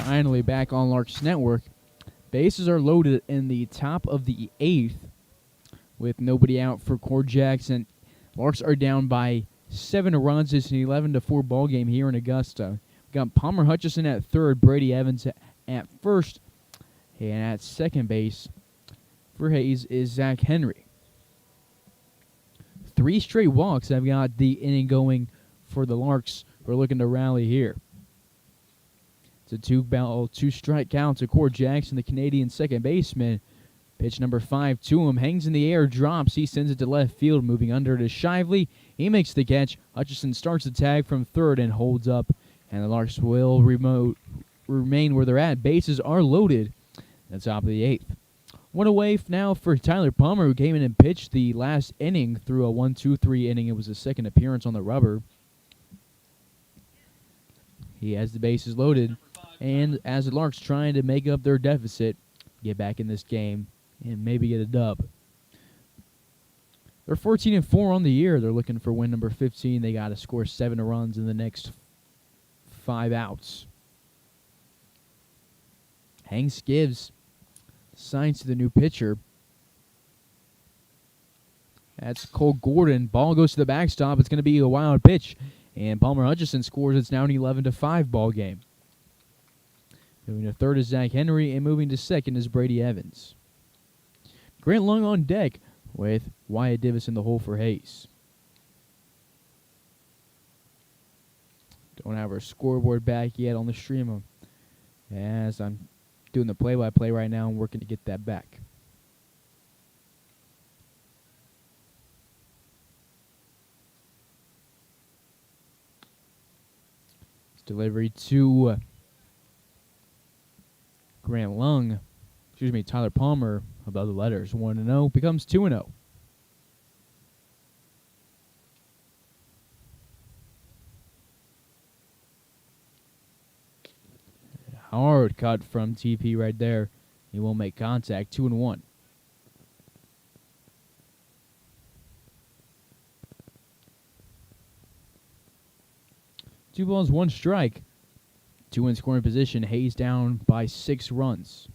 Finally back on Larks Network. Bases are loaded in the top of the 8th with nobody out for Cord Jackson. Larks are down by 7 runs. It's an 11-4 ball game here in Augusta. We've got Palmer Hutchison at third, Brady Evans at first, and at second base for Hayes is Zach Henry. 3 straight walks have got the inning going for the Larks. We're looking to rally here. It's a 2-strike count to Cord Jackson, the Canadian second baseman. Pitch number 5 to him. Hangs in the air, drops. He sends it to left field, moving under to Shively. He makes the catch. Hutchison starts the tag from third and holds up. And the Larks will remain where they're at. Bases are loaded at the top of the 8th. One away now for Tyler Palmer, who came in and pitched the last inning through a 1-2-3 inning. It was his second appearance on the rubber. He has the bases loaded. And as the Larks trying to make up their deficit, get back in this game, and maybe get a dub. They're 14-4 on the year. They're looking for win number 15. They got to score 7 runs in the next 5 outs. Hanks gives signs to the new pitcher. That's Cole Gordon. Ball goes to the backstop. It's going to be a wild pitch. And Palmer Hutchison scores. It's now an 11-5 ball game. Moving to third is Zach Henry, and moving to second is Brady Evans. Grant Lung on deck with Wyatt Davis in the hole for Hayes. Don't have our scoreboard back yet on the stream, as I'm doing the play-by-play right now and working to get that back. It's delivery to Tyler Palmer above the letters. 1-0 becomes 2-0. Hard cut from TP right there. He won't make contact. 2-1. Two balls, 1 strike. 2 in scoring position. Hayes down by 6 runs.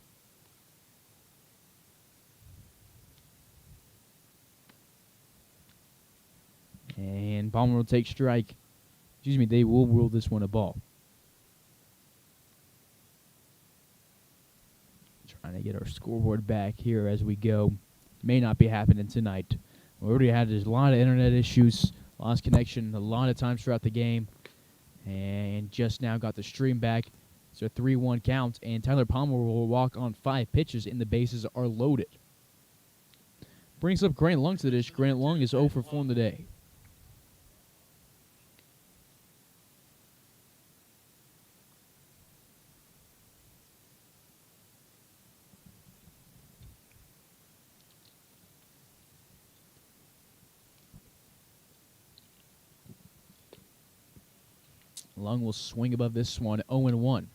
And Palmer will take strike. They will rule this one a ball. Trying to get our scoreboard back here as we go. May not be happening tonight. We already had a lot of internet issues, lost connection a lot of times throughout the game. And just now got the stream back. It's a 3-1 count, and Tyler Palmer will walk on 5 pitches, and the bases are loaded. Brings up Grant Lung to the dish. Grant Lung is 0 for 4 on the day. Lung will swing above this one, 0-1.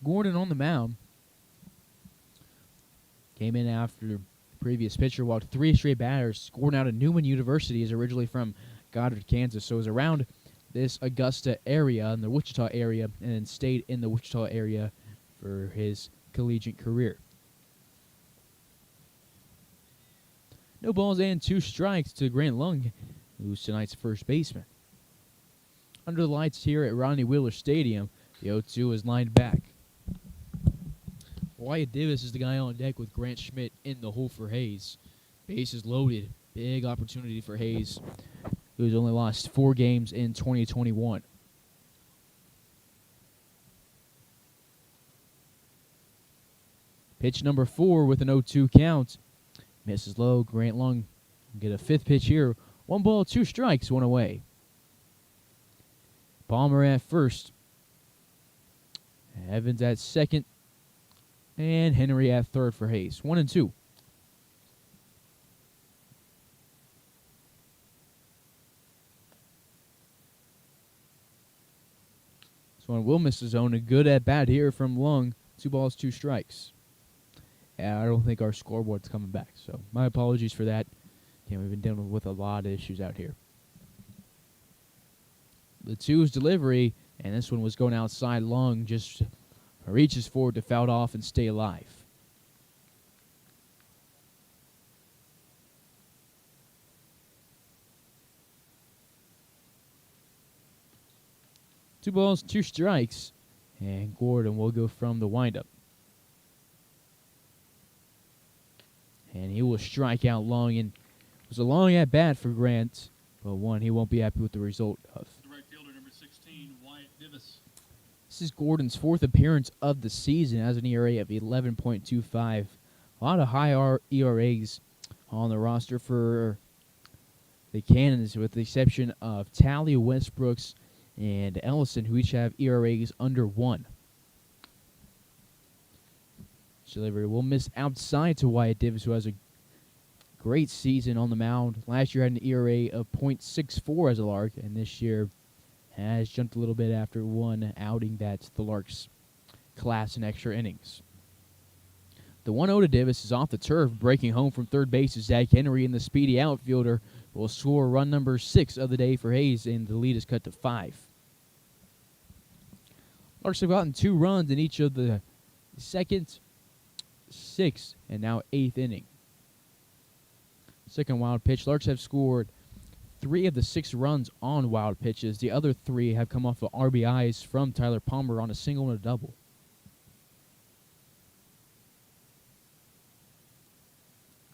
Gordon on the mound. Came in after the previous pitcher, walked 3 straight batters, scored out of Newman University, is originally from Goddard, Kansas, so is around this Augusta area and the Wichita area, and then stayed in the Wichita area for his collegiate career. No balls and 2 strikes to Grant Lung, who's tonight's first baseman. Under the lights here at Rodney Wheeler Stadium, the 0-2 is lined back. Wyatt Davis is the guy on deck with Grant Schmidt in the hole for Hayes. Bases loaded. Big opportunity for Hayes, who's only lost 4 games in 2021. Pitch number 4 with an 0-2 count. Misses low. Grant Lung get a 5th pitch here. 1 ball, 2 strikes, 1 away. Palmer at first. Evans at second. And Henry at third for Hayes. 1-2. This one will miss the zone. A good at bat here from Lung. 2 balls, 2 strikes. I don't think our scoreboard's coming back, so my apologies for that. Yeah, we've been dealing with a lot of issues out here. The 2's delivery, And this one was going outside long, just reaches forward to foul off and stay alive. Two balls, two strikes, and Gordon will go from the windup. And he will strike out long, and it was a long at bat for Grant, but one he won't be happy with the result of. The right fielder, number 16, Wyatt Divis. This is Gordon's fourth appearance of the season, has an ERA of 11.25. A lot of high ERAs on the roster for the Cannons, with the exception of Tally, Westbrooks, and Ellison, who each have ERAs under 1. Delivery will miss outside to Wyatt Divis, who has a great season on the mound. Last year had an ERA of .64 as a Lark, and this year has jumped a little bit after one outing that the Larks class in extra innings. The 1-0 to Divis is off the turf. Breaking home from third base is Zach Henry, and the speedy outfielder will score run number 6 of the day for Hayes, and the lead is cut to 5. Larks have gotten 2 runs in each of the second, 6th, and now 8th inning. Second wild pitch. Larks have scored 3 of the 6 runs on wild pitches. The other 3 have come off of RBIs from Tyler Palmer on a single and a double.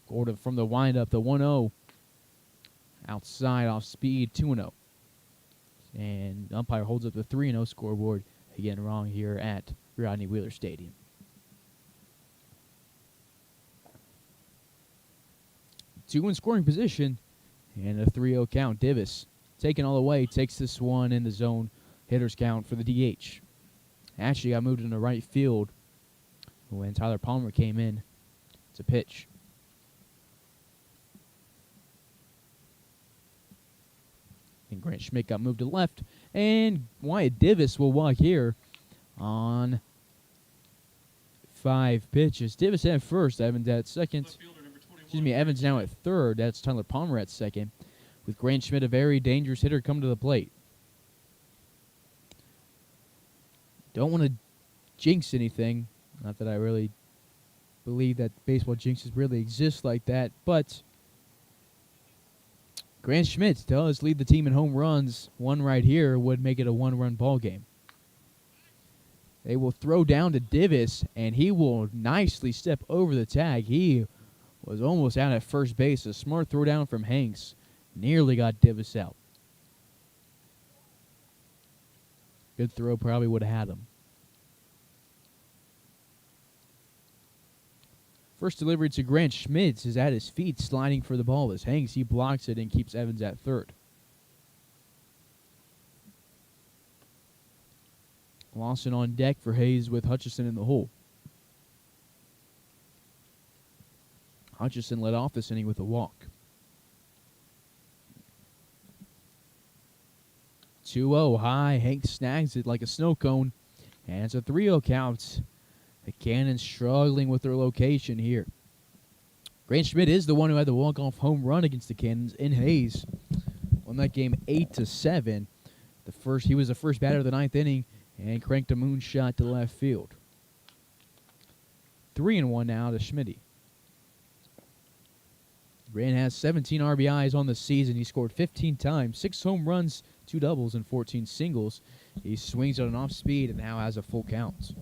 Gordon from the windup, the 1-0. Outside off speed, 2-0. And umpire holds up the 3-0 scoreboard. Again, wrong here at Rodney Wheeler Stadium. Two in scoring position, and a 3-0 count. Divis taken all the way, takes this one in the zone. Hitters count for the DH. Actually got moved into right field when Tyler Palmer came in. It's a pitch. And Grant Schmidt got moved to left, and Wyatt Divis will walk here on 5 pitches. Divis at first, Evans at second. Evans now at third. That's Tyler Palmer at second. With Grant Schmidt, a very dangerous hitter, come to the plate. Don't want to jinx anything. Not that I really believe that baseball jinxes really exist like that, but Grant Schmidt does lead the team in home runs. One right here would make it a 1-run ball game. They will throw down to Divis, and he will nicely step over the tag. He was almost out at first base. A smart throw down from Hanks nearly got Divis out. Good throw, probably would have had him. First delivery to Grant Schmidt is at his feet, sliding for the ball as Hanks. He blocks it and keeps Evans at third. Lawson on deck for Hayes with Hutchison in the hole. Hutchison led off this inning with a walk. 2-0 high. Hanks snags it like a snow cone. And it's a 3-0 count. The Cannons struggling with their location here. Grant Schmidt is the one who had the walk-off home run against the Cannons in Hayes. Won that game 8-7. He was the first batter of the 9th inning and cranked a moonshot to left field. 3-1 now to Schmidt. Grant has 17 RBIs on the season. He scored 15 times, 6 home runs, 2 doubles, and 14 singles. He swings on an off speed and now has a full count.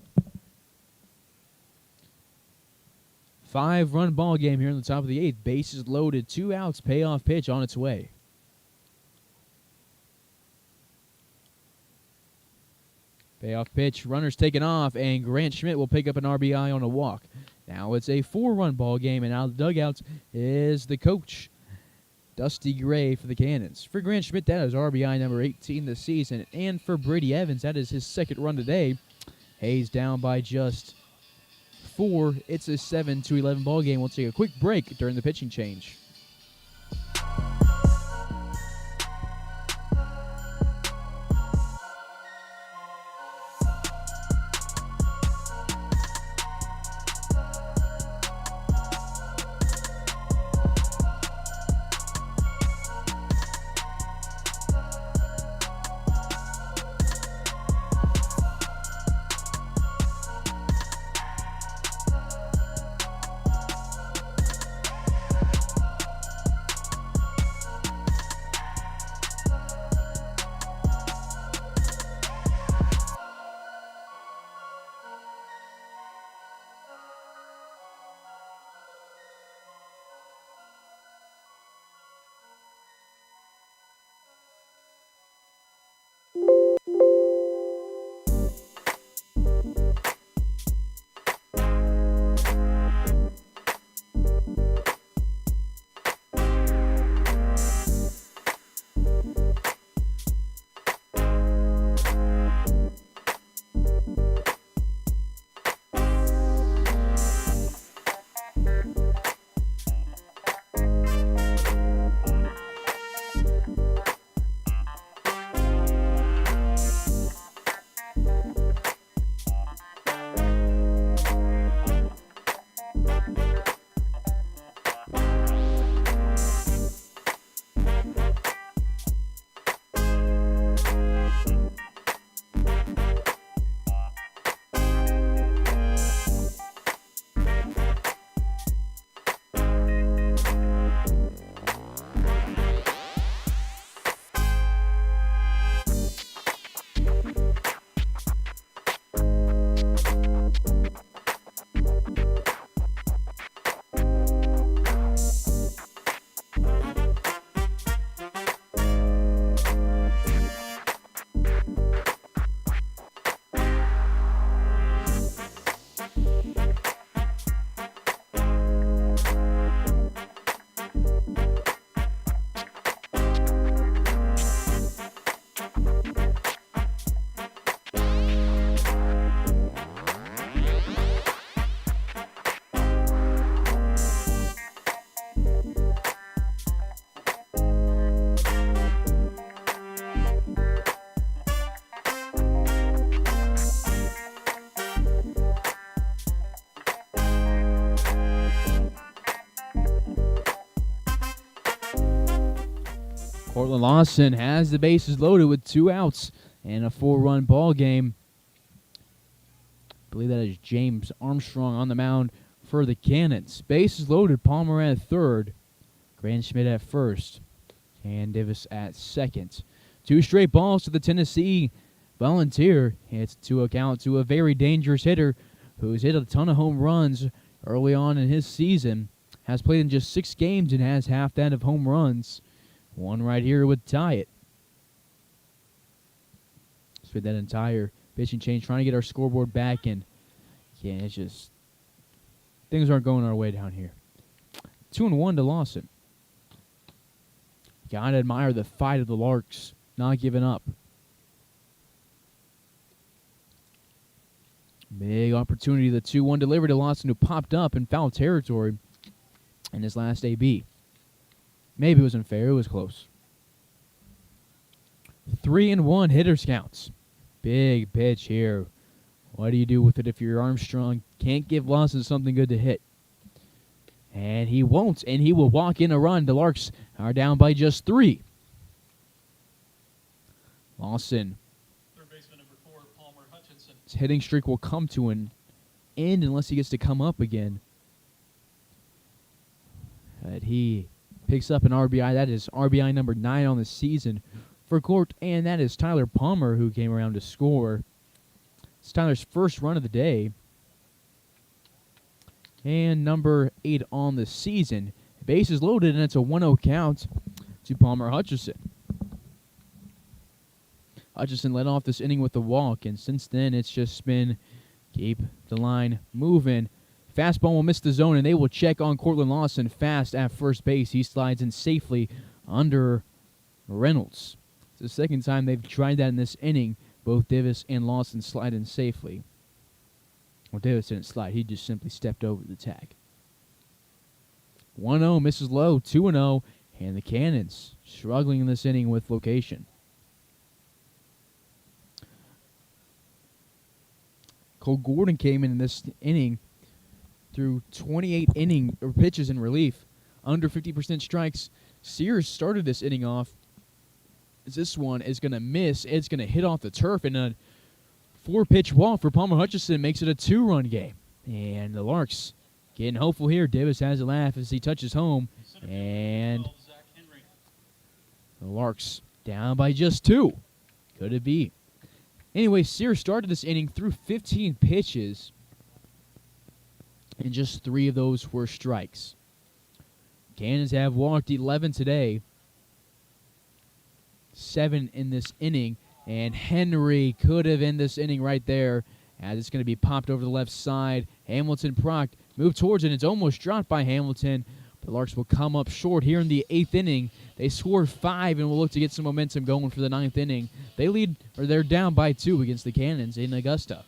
5-run ball game here in the top of the 8th. Bases loaded, 2 outs, payoff pitch on its way. Payoff pitch, runners taken off, and Grant Schmidt will pick up an RBI on a walk. Now it's a 4-run ball game, and out of the dugouts is the coach, Dusty Gray, for the Cannons. For Grant Schmidt, that is RBI number 18 this season, and for Brady Evans, that is his 2nd run today. Hayes down by just 4. It's a 7-11 ball game. We'll take a quick break during the pitching change. Cortland Lawson has the bases loaded with 2 outs and a 4-run ball game. I believe that is James Armstrong on the mound for the Cannons. Bases loaded, Palmer at third, Grandschmidt at first, and Davis at second. 2 straight balls to the Tennessee Volunteer. It's to account to a very dangerous hitter who's hit a ton of home runs early on in his season. Has played in just 6 games and has half that of home runs. One right here would tie it. Spent that entire pitching change trying to get our scoreboard back, and yeah, it's just things aren't going our way down here. 2-1 to Lawson. Gotta admire the fight of the Larks, not giving up. Big opportunity, the 2-1 delivery to Lawson, who popped up in foul territory in his last AB. Maybe it was unfair, it was close. 3-1 hitters counts. Big pitch here. What do you do with it if you're Armstrong? Can't give Lawson something good to hit. And he won't, and he will walk in a run. The Larks are down by just 3. Lawson. Third baseman number 4, Palmer Hutchinson. His hitting streak will come to an end unless he gets to come up again. But he picks up an RBI. That is RBI number 9 on the season for Court, and that is Tyler Palmer who came around to score. It's Tyler's first run of the day. And number 8 on the season. Bases loaded, and it's a 1-0 count to Palmer Hutchinson. Hutchinson led off this inning with a walk, and since then it's just been keep the line moving. Fastball will miss the zone, and they will check on Cortland Lawson fast at first base. He slides in safely under Reynolds. It's the second time they've tried that in this inning. Both Davis and Lawson slide in safely. Well, Davis didn't slide. He just simply stepped over the tag. 1-0 misses low, 2-0, and the Cannons struggling in this inning with location. Cole Gordon came in this inning through 28 pitches in relief, under 50% strikes. Sears started this inning off. This one is going to miss. It's going to hit off the turf, and a 4-pitch walk for Palmer Hutchinson makes it a 2-run game. And the Larks getting hopeful here. Davis has a laugh as he touches home, and the Larks down by just 2. Could it be? Anyway, Sears started this inning through 15 pitches, and just 3 of those were strikes. Cannons have walked 11 today, 7 in this inning, and Henry could have ended this inning right there, as it's going to be popped over the left side. Hamilton Proc moved towards it. It's almost dropped by Hamilton. The Larks will come up short here in the 8th inning. They scored 5 and will look to get some momentum going for the 9th inning. They're down by 2 against the Cannons in Augusta.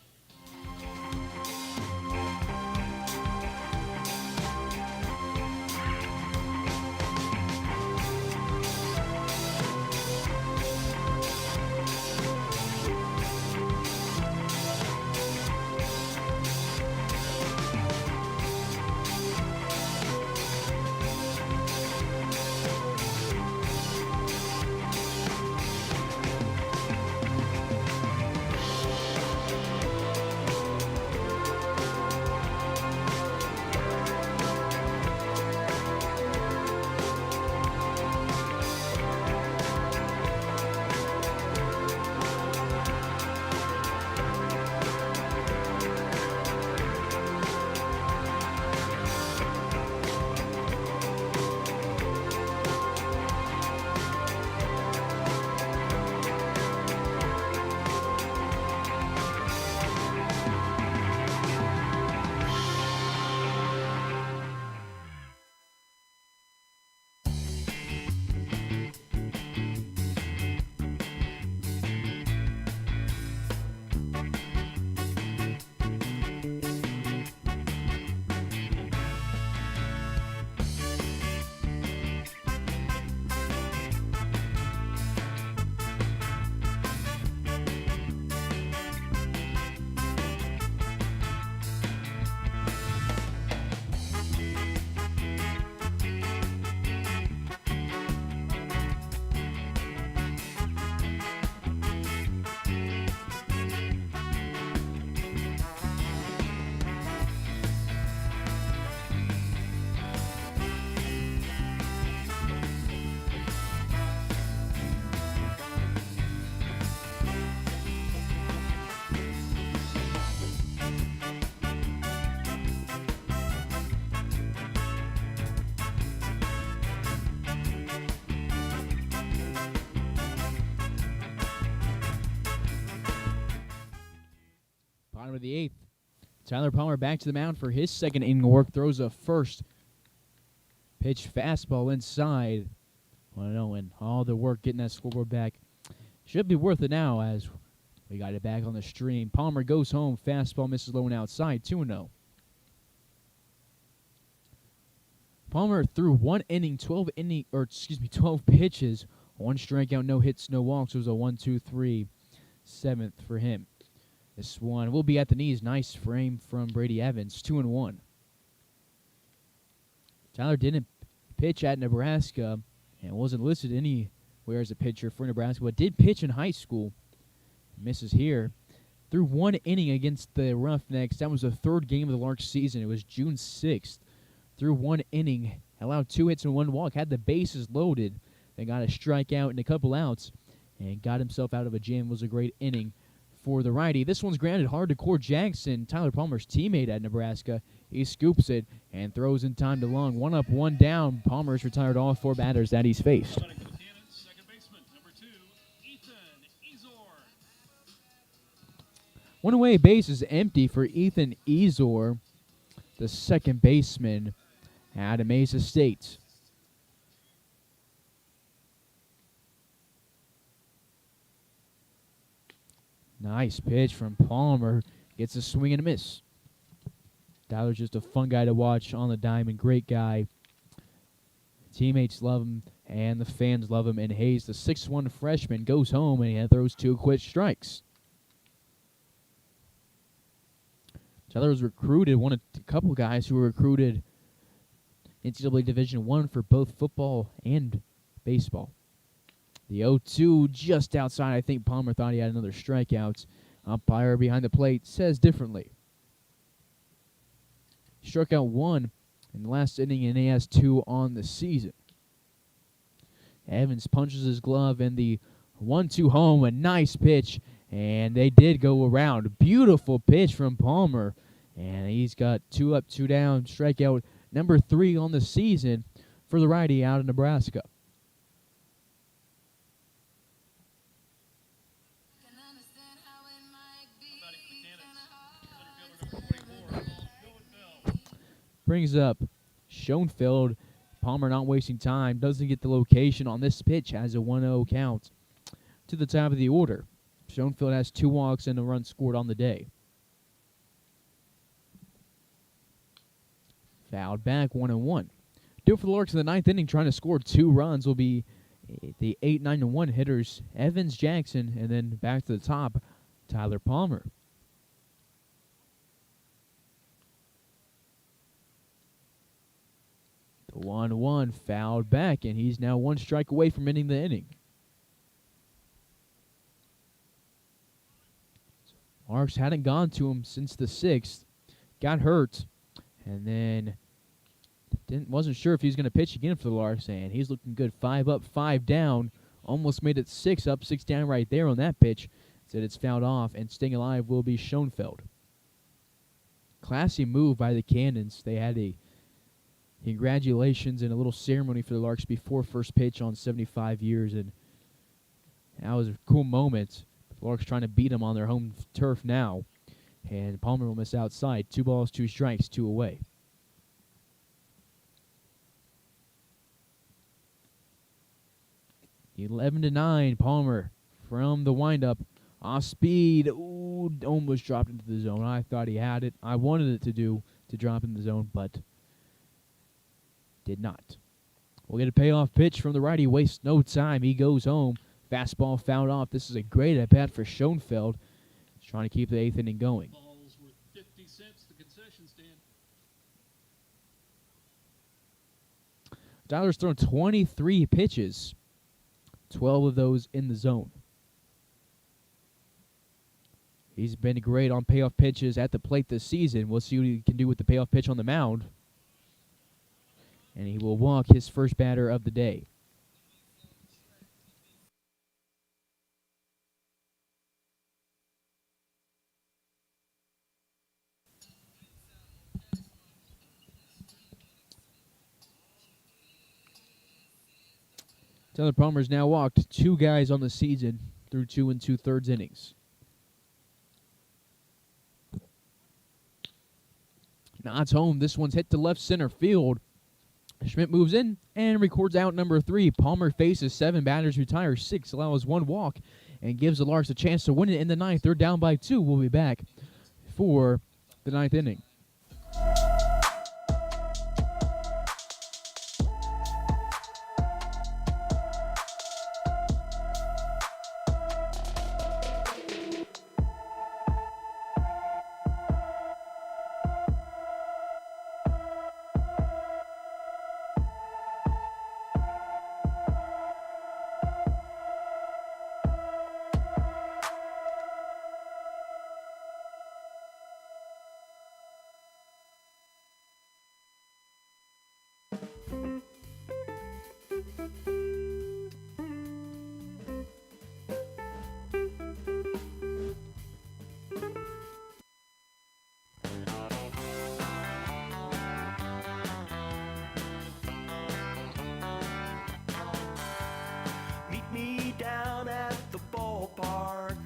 of the 8th. Tyler Palmer back to the mound for his second inning of work. Throws a first pitch fastball inside. 1-0, and all the work getting that scoreboard back should be worth it now as we got it back on the stream. Palmer goes home. Fastball misses low and outside. 2-0. Palmer threw 1 inning, 12 pitches, 1 strikeout, no hits, no walks. It was a 1-2-3 7th for him. This one will be at the knees. Nice frame from Brady Evans. 2-1. Tyler didn't pitch at Nebraska and wasn't listed anywhere as a pitcher for Nebraska, but did pitch in high school. Misses here. Threw 1 inning against the Roughnecks. That was the 3rd game of the Larks season. It was June 6th. Threw 1 inning, allowed 2 hits and 1 walk, had the bases loaded. Then got a strikeout and a couple outs and got himself out of a jam. It was a great inning for the righty. This one's grounded hard to Cord Jackson, Tyler Palmer's teammate at Nebraska. He scoops it and throws in time to long. 1 up, 1 down. Palmer's retired all 4 batters that he's faced. Second baseman, number 2, Ethan Ezor. 1 away base is empty for Ethan Ezor, the second baseman out of Mesa State. Nice pitch from Palmer. Gets a swing and a miss. Tyler's just a fun guy to watch on the diamond. Great guy. Teammates love him, and the fans love him. And Hayes, the 6'1 freshman, goes home, and he throws 2 quick strikes. Tyler was recruited, one of a couple guys who were recruited NCAA Division I for both football and baseball. The 0-2 just outside. I think Palmer thought he had another strikeout. Umpire behind the plate says differently. Struck out 1 in the last inning, and he has 2 on the season. Evans punches his glove in the 1-2 home. A nice pitch, and they did go around. Beautiful pitch from Palmer, and he's got 2 up, 2 down. Strikeout number 3 on the season for the righty out of Nebraska. Brings up Schoenfeld. Palmer not wasting time. Doesn't get the location on this pitch. Has a 1-0 count to the top of the order. Schoenfeld has 2 walks and a run scored on the day. Fouled back, 1-1. Do it for the Larks in the 9th inning. Trying to score 2 runs will be the 8, 9, and 1 hitters. Evans, Jackson, and then back to the top, Tyler Palmer. The 1-1 fouled back, and he's now 1 strike away from ending the inning. Larks hadn't gone to him since the 6th. Got hurt, and then wasn't sure if he was going to pitch again for the Larks, and he's looking good. 5 up, 5 down. Almost made it 6 up, 6 down right there on that pitch. Said it's fouled off, and staying alive will be Schoenfeld. Classy move by the Cannons. They had a congratulations and a little ceremony for the Larks before first pitch on 75 years, and that was a cool moment. The Larks trying to beat them on their home turf now, and Palmer will miss outside. 2 balls, 2 strikes, 2 away. The 11-9, Palmer from the windup, off speed. Ooh, almost dropped into the zone. I thought he had it. I wanted it to drop in the zone, but did not. We'll get a payoff pitch from the righty. Wastes no time. He goes home. Fastball fouled off. This is a great at-bat for Schoenfeld. He's trying to keep the 8th inning going. Balls worth 50 cents, the concession stand. Tyler's thrown 23 pitches, 12 of those in the zone. He's been great on payoff pitches at the plate this season. We'll see what he can do with the payoff pitch on the mound. And he will walk his first batter of the day. Tyler Palmer's now walked 2 guys on the season through 2 2/3 innings. Nods home. This one's hit to left center field. Schmidt moves in and records out number 3. Palmer faces 7 batters, retires 6, allows 1 walk, and gives the Larks a chance to win it in the 9th. They're down by 2. We'll be back for the 9th inning. Meet me down at the ballpark,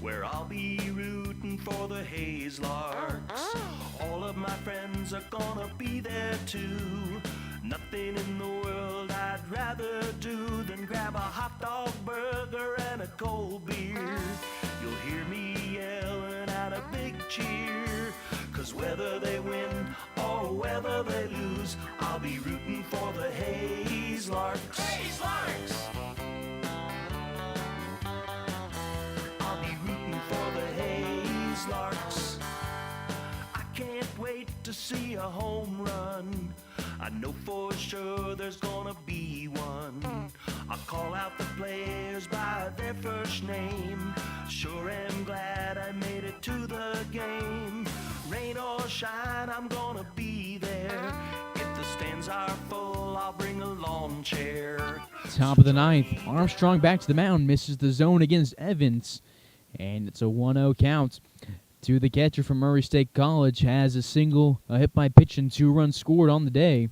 where I'll be rooting for the Hayes Larks. All of my friends are gonna be there too. Nothing in the world I'd rather do than grab a hot dog burger and a cold beer. You'll hear me yelling out a big cheer, 'cause whether they win or whether they lose, I'll be rooting for the Hayes Larks. Hayes Larks! I'll be rooting for the Hayes Larks. I can't wait to see a home run. I know for sure there's gonna be one. I'll call out the players by their first name. Sure am glad I made it to the game. Rain or shine, I'm gonna be there. If the stands are full, I'll bring a lawn chair. Top of the 9th. Armstrong back to the mound, misses the zone against Evans, and it's a 1-0 count. To the catcher from Murray State College, has a single, a hit by pitch, and 2 runs scored on the day.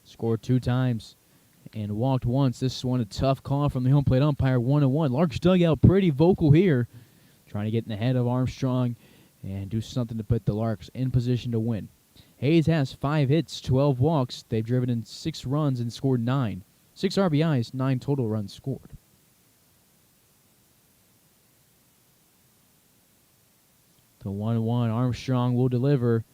Scored 2 times and walked once. This one a tough call from the home plate umpire, 1-1. Larks dugout pretty vocal here, trying to get in the head of Armstrong and do something to put the Larks in position to win. Hayes has 5 hits, 12 walks. They've driven in 6 runs and scored 9. 6 RBIs, 9 total runs scored. The 1-1, Armstrong will deliver.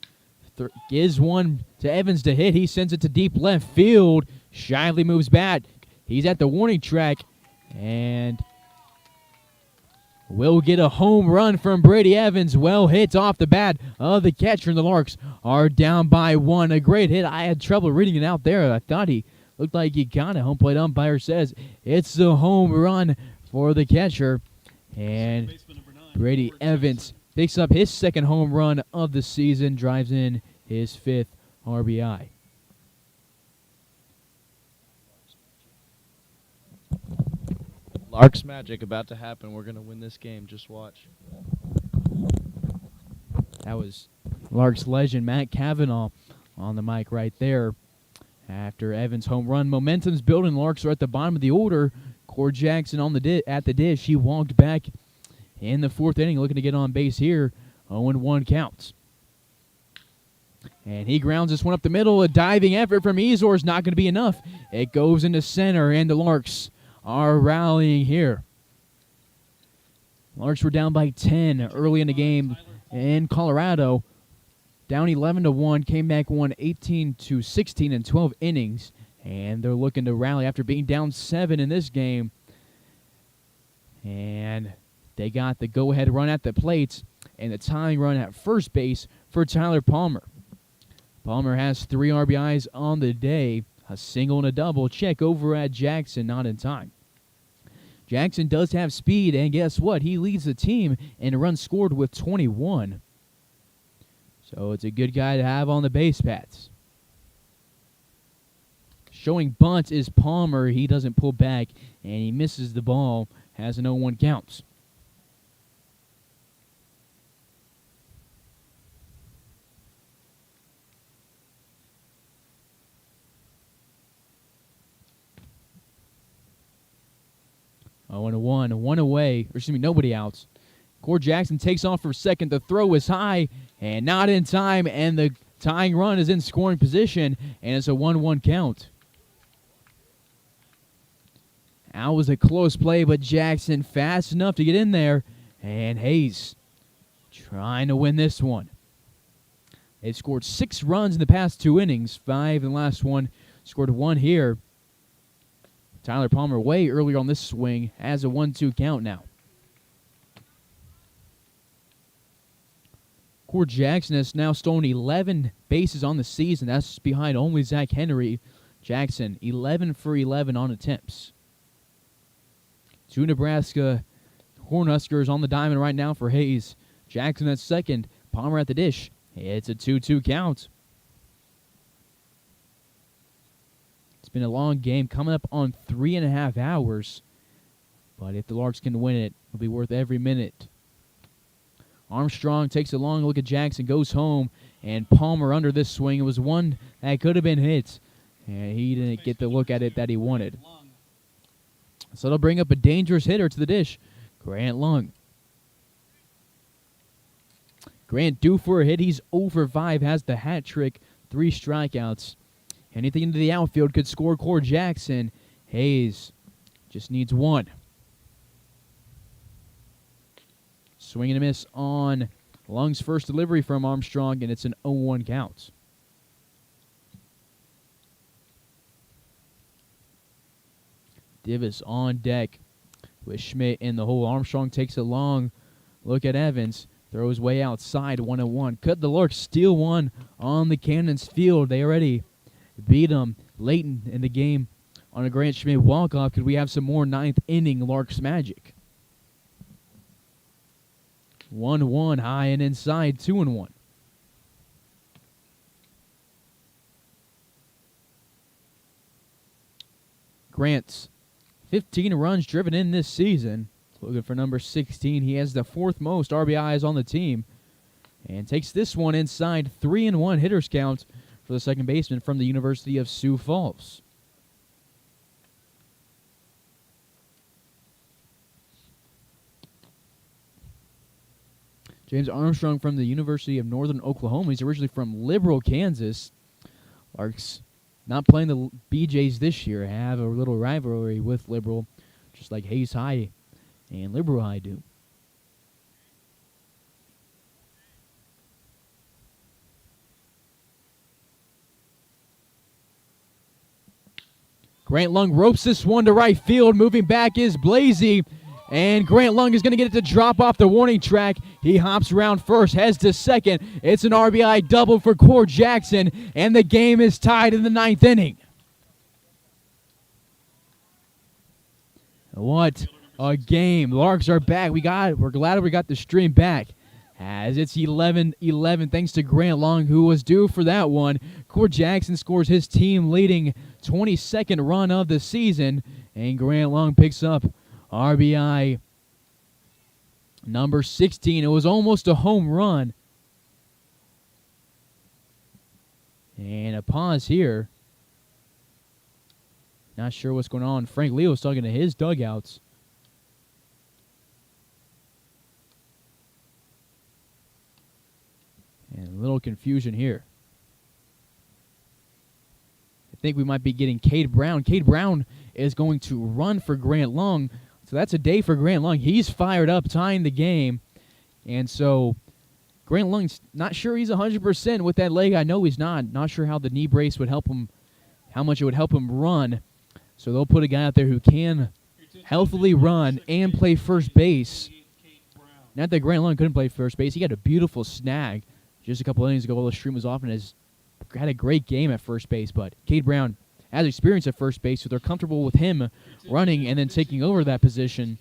Gives one to Evans to hit. He sends it to deep left field. Shively moves back. He's at the warning track and will get a home run from Brady Evans. Well hit off the bat of the catcher, and the Larks are down by 1. A great hit. I had trouble reading it out there. I thought he looked like he got it. Home plate umpire says it's a home run for the catcher. And Brady Evans picks up his 2nd home run of the season, drives in his 5th RBI. Larks magic about to happen. We're going to win this game. Just watch. That was Larks legend Matt Cavanaugh on the mic right there. After Evans' home run, momentum's building. Larks are at the bottom of the order. Cord Jackson on the at the dish. He walked back in the 4th inning, looking to get on base here. 0-1 counts. And he grounds this one up the middle. A diving effort from Ezor is not going to be enough. It goes into center, and the Larks are rallying here. Larks were down by 10 early in the game in Colorado. Down 11-1, came back, won 18-16 in 12 innings. And they're looking to rally after being down 7 in this game. And they got the go-ahead run at the plate and the tying run at first base for Tyler Palmer. Palmer has 3 RBIs on the day, a single and a double. Check over at Jackson, not in time. Jackson does have speed, and guess what? He leads the team in runs scored with 21. So it's a good guy to have on the base paths. Showing bunt is Palmer. He doesn't pull back, and he misses the ball. Has an 0-1 counts. Oh, and a 1 away. Or excuse me, nobody outs. Core Jackson takes off for second. The throw is high and not in time, and the tying run is in scoring position, and it's a 1-1 count. That was a close play, but Jackson fast enough to get in there, and Hayes trying to win this one. They've scored 6 runs in the past 2 innings, 5 in the last one, scored 1 here. Tyler Palmer way earlier on this swing has a 1-2 count now. Core Jackson has now stolen 11 bases on the season. That's behind only Zach Henry. Jackson, 11 for 11 on attempts. 2 Nebraska Cornhuskers on the diamond right now for Hayes. Jackson at second, Palmer at the dish. It's a 2-2 count. It's been a long game, coming up on 3.5 hours. But if the Larks can win it, it'll be worth every minute. Armstrong takes a long look at Jackson, goes home, and Palmer under this swing. It was one that could have been hit, and he didn't get the look at it that he wanted. So they'll bring up a dangerous hitter to the dish, Grant Lung. Grant due for a hit. He's 0 for 5, has the hat trick, 3 strikeouts. Anything into the outfield could score Core Jackson. Hayes just needs 1. Swing and a miss on Lung's first delivery from Armstrong, and it's an 0-1 count. Divis on deck with Schmidt in the hole. Armstrong takes a long look at Evans. Throws way outside, 1-1. Could the Larks steal one on the Cannons field? They already beat them late in the game on a Grant Schmidt walk-off. Could we have some more 9th inning Larks magic? 1-1, high and inside, 2-1. Grant's 15 runs driven in this season. Looking for number 16. He has the 4th most RBIs on the team. And takes this one inside, 3-1 hitters count for the second baseman from the University of Sioux Falls. James Armstrong from the University of Northern Oklahoma. He's originally from Liberal, Kansas. Larks not playing the BJs this year. Have a little rivalry with Liberal, just like Hayes High and Liberal High do. Grant Lung ropes this one to right field. Moving back is Blasey. And Grant Lung is going to get it to drop off the warning track. He hops around first, heads to second. It's an RBI double for Core Jackson, and the game is tied in the 9th inning. What a game. Larks are back. We're glad we got the stream back, as it's 11-11 thanks to Grant Lung, who was due for that one. Core Jackson scores his team-leading 22nd run of the season, and Grant Lung picks up RBI number 16. It was almost a home run. And a pause here. Not sure what's going on. Frank Leo's talking to his dugouts. And a little confusion here. I think we might be getting Cade Brown. Cade Brown is going to run for Grant Lung. So that's a day for Grant Lung. He's fired up, tying the game. And so Grant Lung's not sure he's 100% with that leg. I know he's not. Not sure how the knee brace would help him, how much it would help him run. So they'll put a guy out there who can healthily run and play first base. Not that Grant Lung couldn't play first base. He had a beautiful snag just a couple innings ago while the stream was off, and has had a great game at first base. But Cade Brown has experience at first base, so they're comfortable with him running and then taking over that position.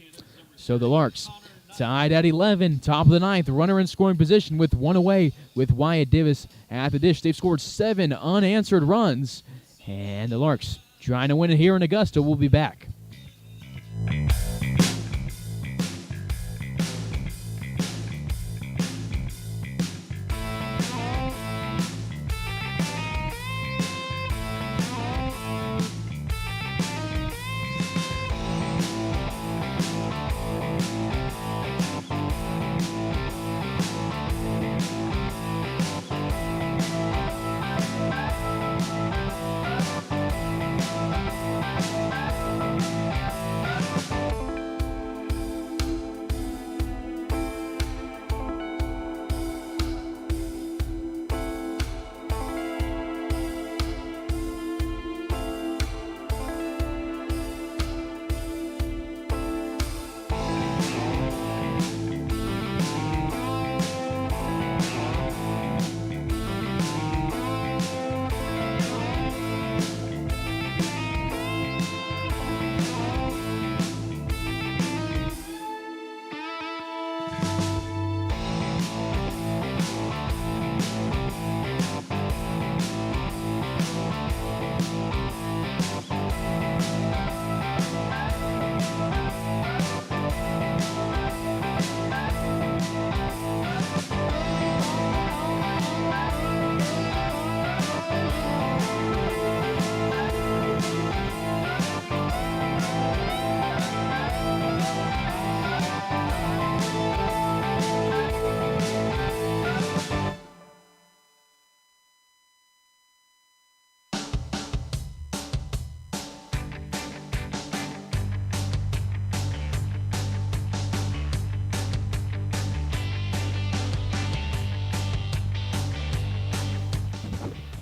So the Larks tied at 11, top of the 9th, runner in scoring position with 1 away with Wyatt Divis at the dish. They've scored 7 unanswered runs, and the Larks trying to win it here in Augusta. We'll be back.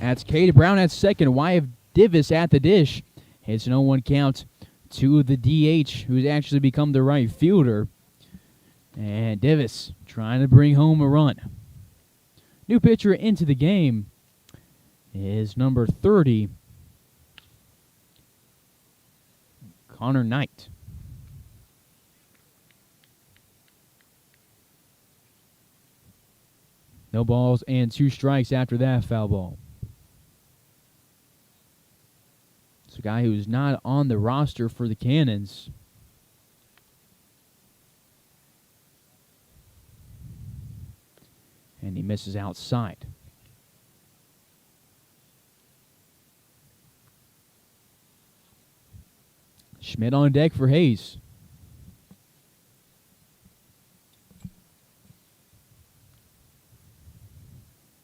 That's Cade Brown at second. Wyatt Divis at the dish. It's an 0-1 count to the DH, who's actually become the right fielder. And Divis trying to bring home a run. New pitcher into the game is number 30, Connor Knight. No balls and 2 strikes after that foul ball. It's a guy who's not on the roster for the Cannons. And he misses outside. Schmidt on deck for Hayes.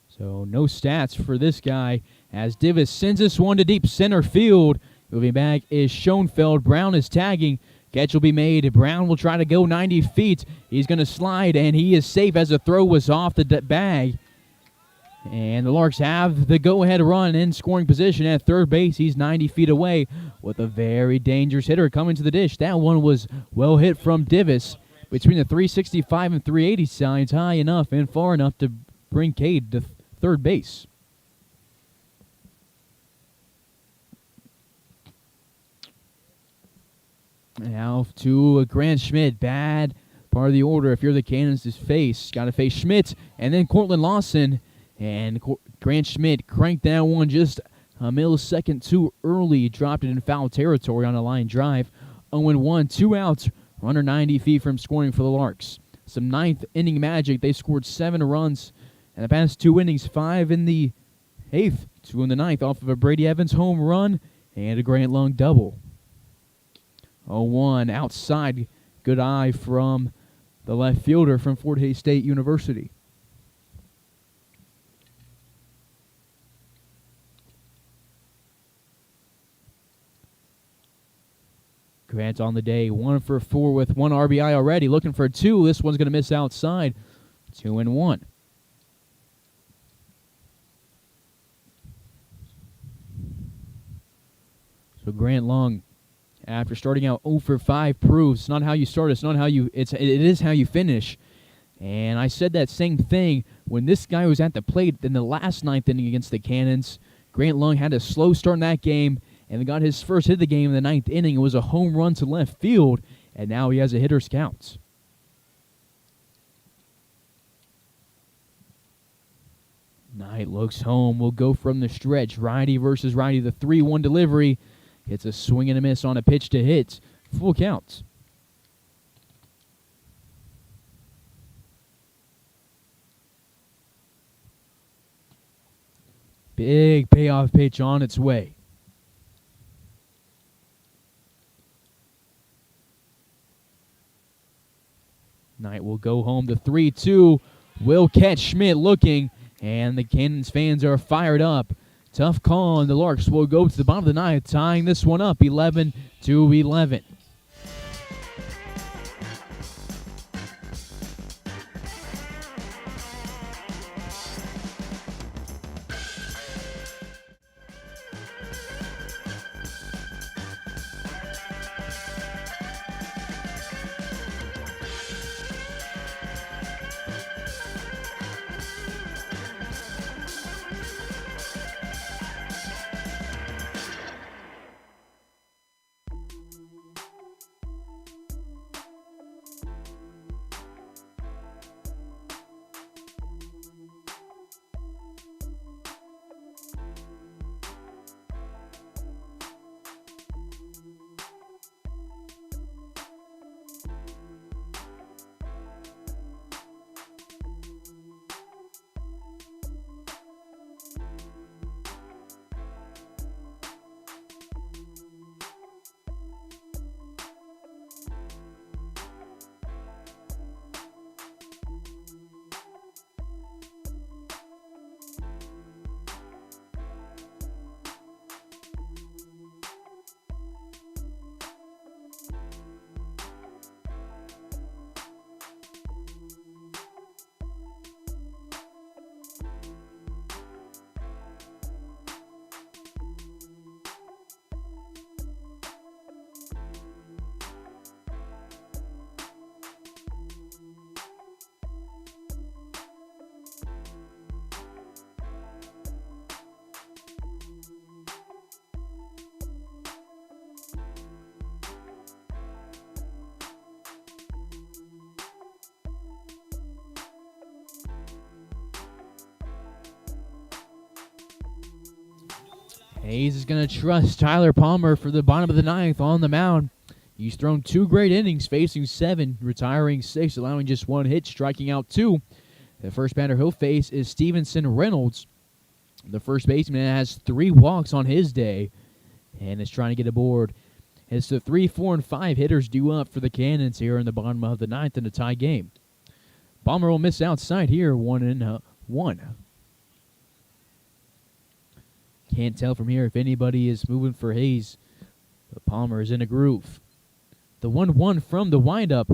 So no stats for this guy as Divis sends this one to deep center field. Moving back is Schoenfeld. Brown is tagging. Catch will be made. Brown will try to go 90 feet. He's going to slide, and he is safe as the throw was off the bag. And the Larks have the go-ahead run in scoring position at third base. He's 90 feet away with a very dangerous hitter coming to the dish. That one was well hit from Divis between the 365 and 380 signs, high enough and far enough to bring Cade to third base. Now to Grant Schmidt. Bad part of the order if you're the Cannons to face. Got to face Schmidt and then Cortland Lawson. And Grant Schmidt cranked that one just a millisecond too early. Dropped it in foul territory on a line drive. 0-1, 2 outs. Runner 90 feet from scoring for the Larks. Some ninth inning magic. They scored 7 runs in the past 2 innings. 5 in the 8th, 2 in the 9th off of a Brady Evans home run and a Grant Lung double. 0-1 outside. Good eye from the left fielder from Fort Hays State University. Grant on the day, 1 for 4 with 1 RBI already. Looking for 2. This one's going to miss outside. 2-1. So Grant Lung, after starting out 0 for 5, proves it's not how you start, it's not how you, it is how you finish. And I said that same thing when this guy was at the plate in the last 9th inning against the Cannons. Grant Lung had a slow start in that game and got his first hit of the game in the 9th inning. It was a home run to left field, and now he has a hitter's count. Knight looks home. Will go from the stretch. Righty versus righty. The 3-1 delivery. Hits a swing and a miss on a pitch to hit. Full count. Big payoff pitch on its way. Knight will go home. The 3-2 will catch Schmidt looking, and the Cannons fans are fired up. Tough call, and the Larks will go to the bottom of the 9th, tying this one up 11-11. Hayes is going to trust Tyler Palmer for the bottom of the ninth on the mound. He's thrown 2 great innings, facing 7, retiring 6, allowing just 1 hit, striking out 2. The first batter he'll face is Stevenson Reynolds. The first baseman has 3 walks on his day and is trying to get aboard. It's the 3, 4, and 5 hitters due up for the Cannons here in the bottom of the ninth in a tie game. Palmer will miss outside here, 1-1. Can't tell from here if anybody is moving for Hayes, but Palmer is in a groove. The 1-1 from the windup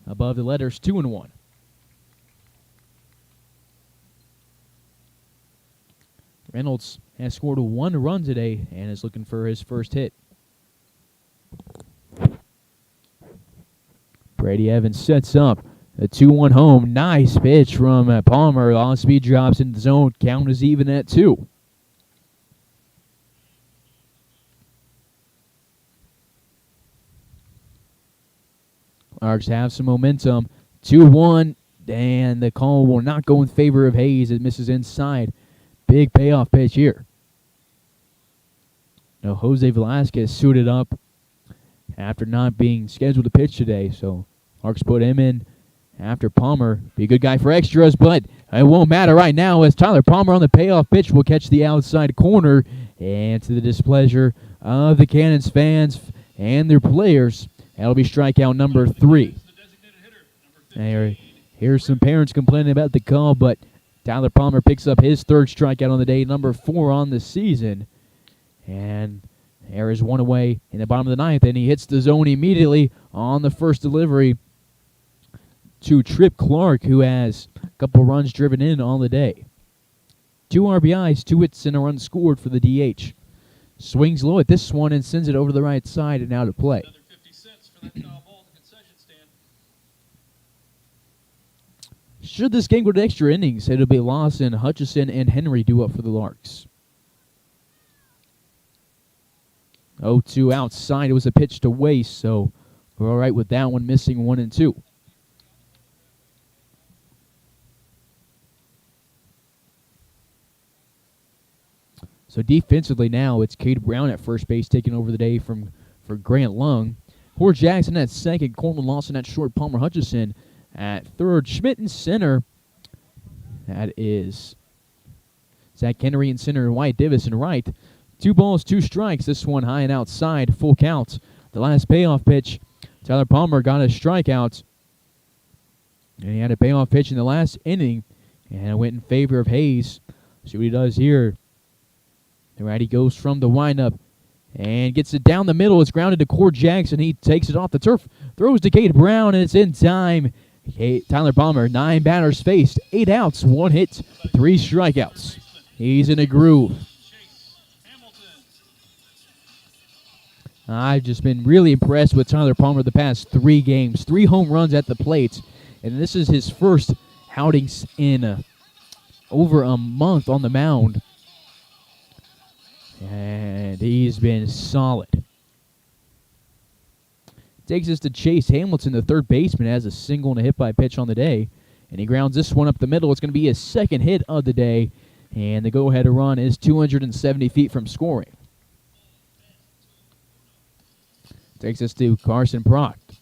above the letters 2-1. Reynolds has scored 1 run today and is looking for his first hit. Brady Evans sets up a 2-1 home. Nice pitch from Palmer. Off speed drops into the zone. Count is even at 2. Larks have some momentum. 2-1, and the call will not go in favor of Hayes. It misses inside. Big payoff pitch here. Now Jose Velasquez suited up after not being scheduled to pitch today, so Larks put him in after Palmer. Be a good guy for extras, but it won't matter right now as Tyler Palmer on the payoff pitch will catch the outside corner, and to the displeasure of the Cannons fans and their players, that'll be strikeout number 3. Here's some parents complaining about the call, but Tyler Palmer picks up his 3rd strikeout on the day, number 4 on the season. And there is 1 away in the bottom of the ninth, and he hits the zone immediately on the first delivery to Trip Clark, who has a couple runs driven in on the day. 2 RBIs, 2 hits, and a run scored for the DH. Swings low at this one and sends it over to the right side and out of play. Another 50 cents for that foul ball at the concession stand. Should this game go to extra innings, it'll be Lawson, Hutchison, and Henry due up for the Larks. 0-2 outside. It was a pitch to waste, so we're all right with that one, missing 1 and 2. So defensively now, it's Cade Brown at first base taking over the day for Grant Lung. Horace Jackson at second, Coleman Lawson at short, Palmer Hutchison at third, Schmidt in center. That is Zach Henry in center and White Davis in right. 2 balls, 2 strikes. This one high and outside, full count. The last payoff pitch, Tyler Palmer got a strikeout. And he had a payoff pitch in the last inning, and it went in favor of Hayes. See what he does here. The righty goes from the windup and gets it down the middle. It's grounded to Cord Jackson. He takes it off the turf, throws to Cade Brown, and it's in time. Tyler Palmer, 9 batters faced, 8 outs, 1 hit, 3 strikeouts. He's in a groove. I've just been really impressed with Tyler Palmer the past 3 games. 3 home runs at the plate, and this is his first outings in over a month on the mound. And he's been solid. Takes us to Chase Hamilton, the third baseman, has a single and a hit by pitch on the day. And he grounds this one up the middle. It's going to be his second hit of the day. And the go-ahead run is 270 feet from scoring. Takes us to Carson Proct.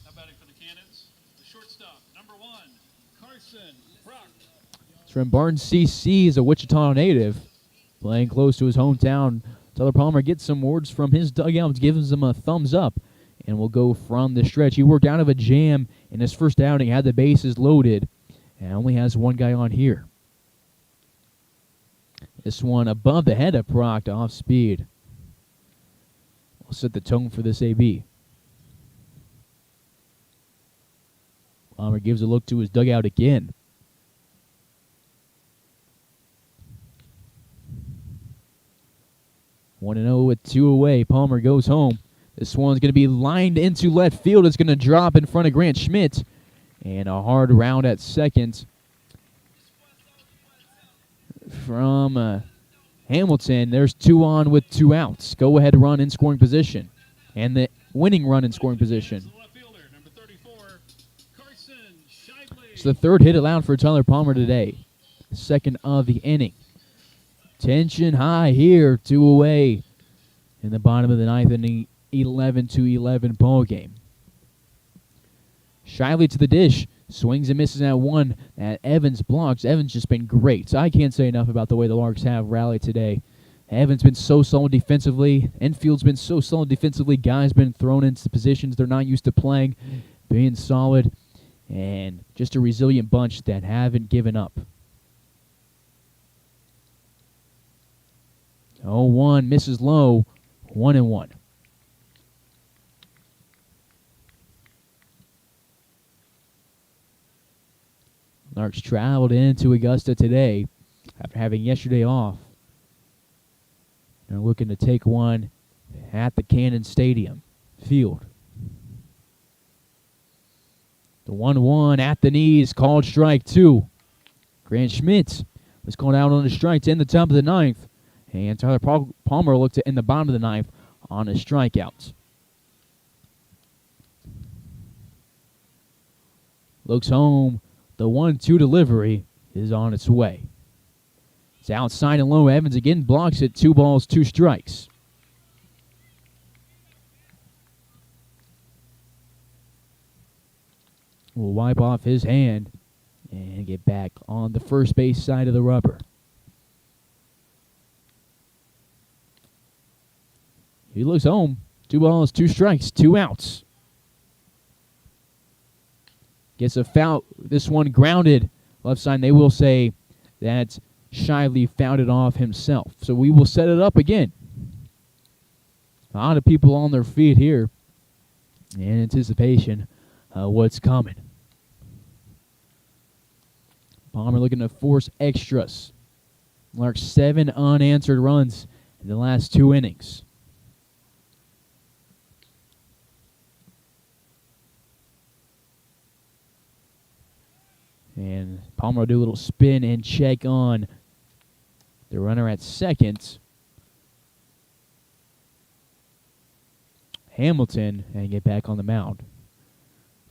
Now batting for the Cannons, the shortstop, number 1, Carson Proct. It's from Barnes CC, is a Wichita native. Playing close to his hometown. Tyler Palmer gets some words from his dugout, gives him a thumbs up, and will go from the stretch. He worked out of a jam in his first outing, had the bases loaded, and only has 1 guy on here. This one above the head of Proct, off speed. Will set the tone for this AB. Palmer gives a look to his dugout again. 1-0 with 2 away. Palmer goes home. This one's going to be lined into left field. It's going to drop in front of Grant Schmidt. And a hard round at second from Hamilton. There's 2 on with 2 outs. Go ahead run in scoring position. And the winning run in scoring position. It's the 3rd hit allowed for Tyler Palmer today. 2nd of the inning. Tension high here, 2 away in the bottom of the ninth inning, 11-11 ball game. Shiley to the dish, swings and misses at one. That Evans blocks. Evans just been great. So I can't say enough about the way the Larks have rallied today. Evans been so solid defensively. Infield's been so solid defensively. Guys been thrown into positions they're not used to playing, being solid, and just a resilient bunch that haven't given up. 0-1 misses low, 1-1. Larks traveled into Augusta today after having yesterday off. They're looking to take one at the Cannon Stadium field. The 1-1 at the knees, called strike 2. Grant Schmidt was called out on a strike to end the top of the ninth. And Tyler Palmer looked to end the bottom of the ninth on a strikeout. Looks home. The 1-2 delivery is on its way. It's outside and low. Evans again blocks it. 2 balls, 2 strikes. Will wipe off his hand and get back on the first base side of the rubber. He looks home. 2 balls, 2 strikes, 2 outs. Gets a foul. This one grounded left side. They will say that Shiley fouled it off himself. So we will set it up again. A lot of people on their feet here in anticipation of what's coming. Palmer looking to force extras. Larks 7 unanswered runs in the last 2 innings. And Palmer will do a little spin and check on the runner at second. Hamilton, and get back on the mound.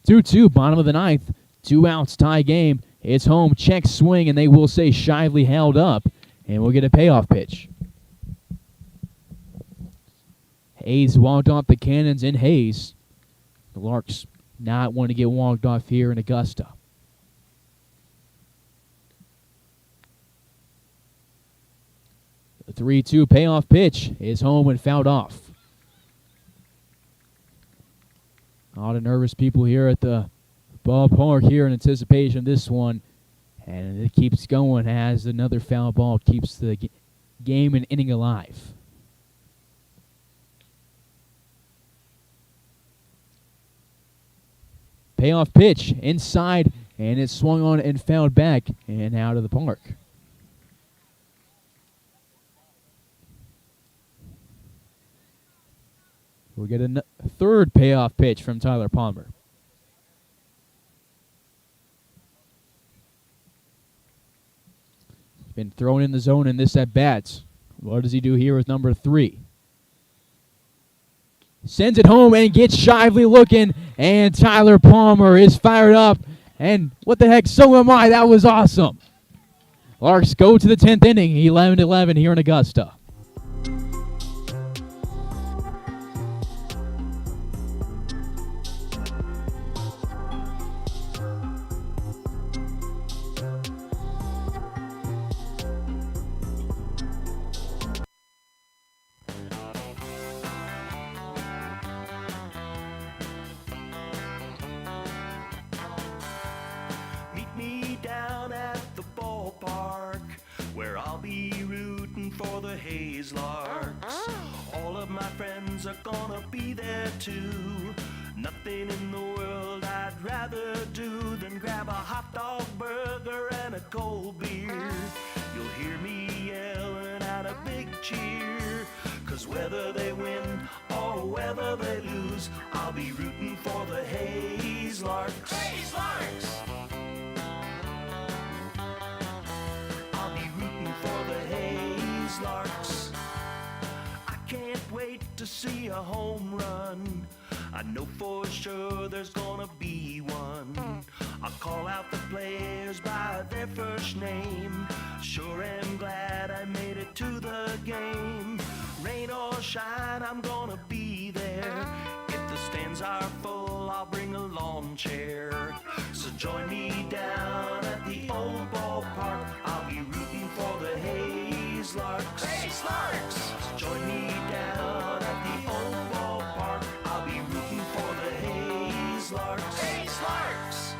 2-2, bottom of the ninth. 2 outs, tie game. It's home, check swing, and they will say Shively held up, and we'll get a payoff pitch. Hayes walked off the Cannons in Hayes. The Larks not want to get walked off here in Augusta. The 3-2 payoff pitch is home and fouled off. A lot of nervous people here at the ballpark here in anticipation of this one. And it keeps going as another foul ball keeps the game and inning alive. Payoff pitch inside, and it's swung on and fouled back and out of the park. We'll get a third payoff pitch from Tyler Palmer. Been thrown in the zone in this at-bat. What does he do here with number 3? Sends it home and gets Shively looking, and Tyler Palmer is fired up. And what the heck, so am I. That was awesome. Larks go to the 10th inning, 11-11 here in Augusta. Meet me down at the ballpark, where I'll be rooting for the Hayes Larks. All of my friends are gonna be there too. Nothing in the world I'd rather do than grab a hot dog burger and a cold beer. You'll hear me yelling out a big cheer, 'cause whether they win or whether they lose, I'll be rooting for the Hayes Larks. Hayes Larks! I'll be rooting for the Hayes Larks. I can't wait to see a home run. I know for sure there's gonna be one. I'll call out the players by their first name. Sure am glad I made it to the game. Rain or shine, I'm gonna be there. If the stands are full, I'll bring a lawn chair. So join me down at the old ballpark. I'll be rooting for the Hayes Larks. Hayes Larks! So join me down at the old ballpark. I'll be rooting for the Hayes Larks. Hayes Larks!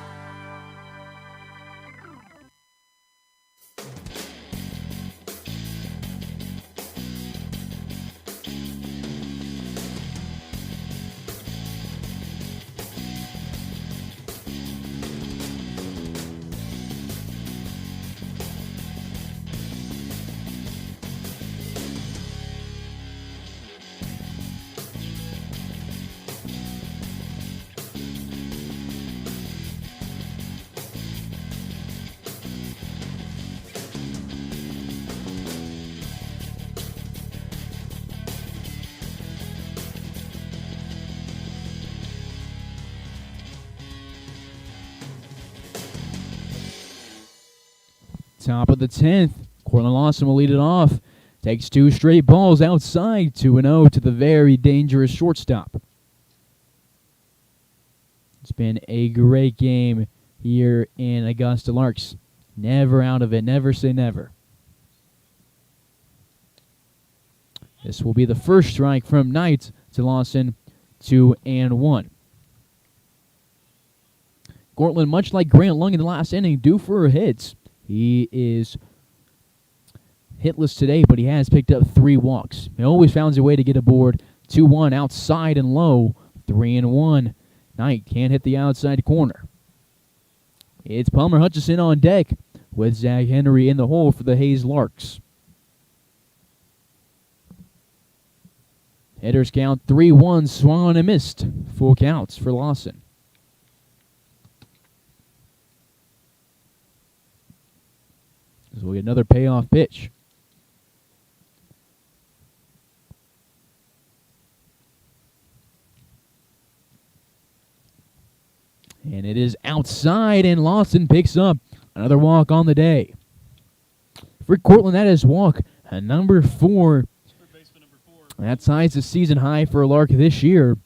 Top of the 10th. Cortland Lawson will lead it off. Takes 2 straight balls outside, 2-0 to the very dangerous shortstop. It's been a great game here in Augusta. Larks never out of it. Never say never. This will be the first strike from Knight to Lawson, 2-1. Cortland, much like Grant Lung in the last inning, due for a hit. He is hitless today, but he has picked up 3 walks. He always finds a way to get aboard. 2-1 outside and low, 3-1. Knight can't hit the outside corner. It's Palmer Hutchison on deck with Zach Henry in the hole for the Hayes Larks. Hitters count 3-1, swung on and missed. Full counts for Lawson. So we get another payoff pitch. And it is outside, and Lawson picks up another walk on the day. For Cortland, that is walk number 4. That ties the season high for a Lark this year.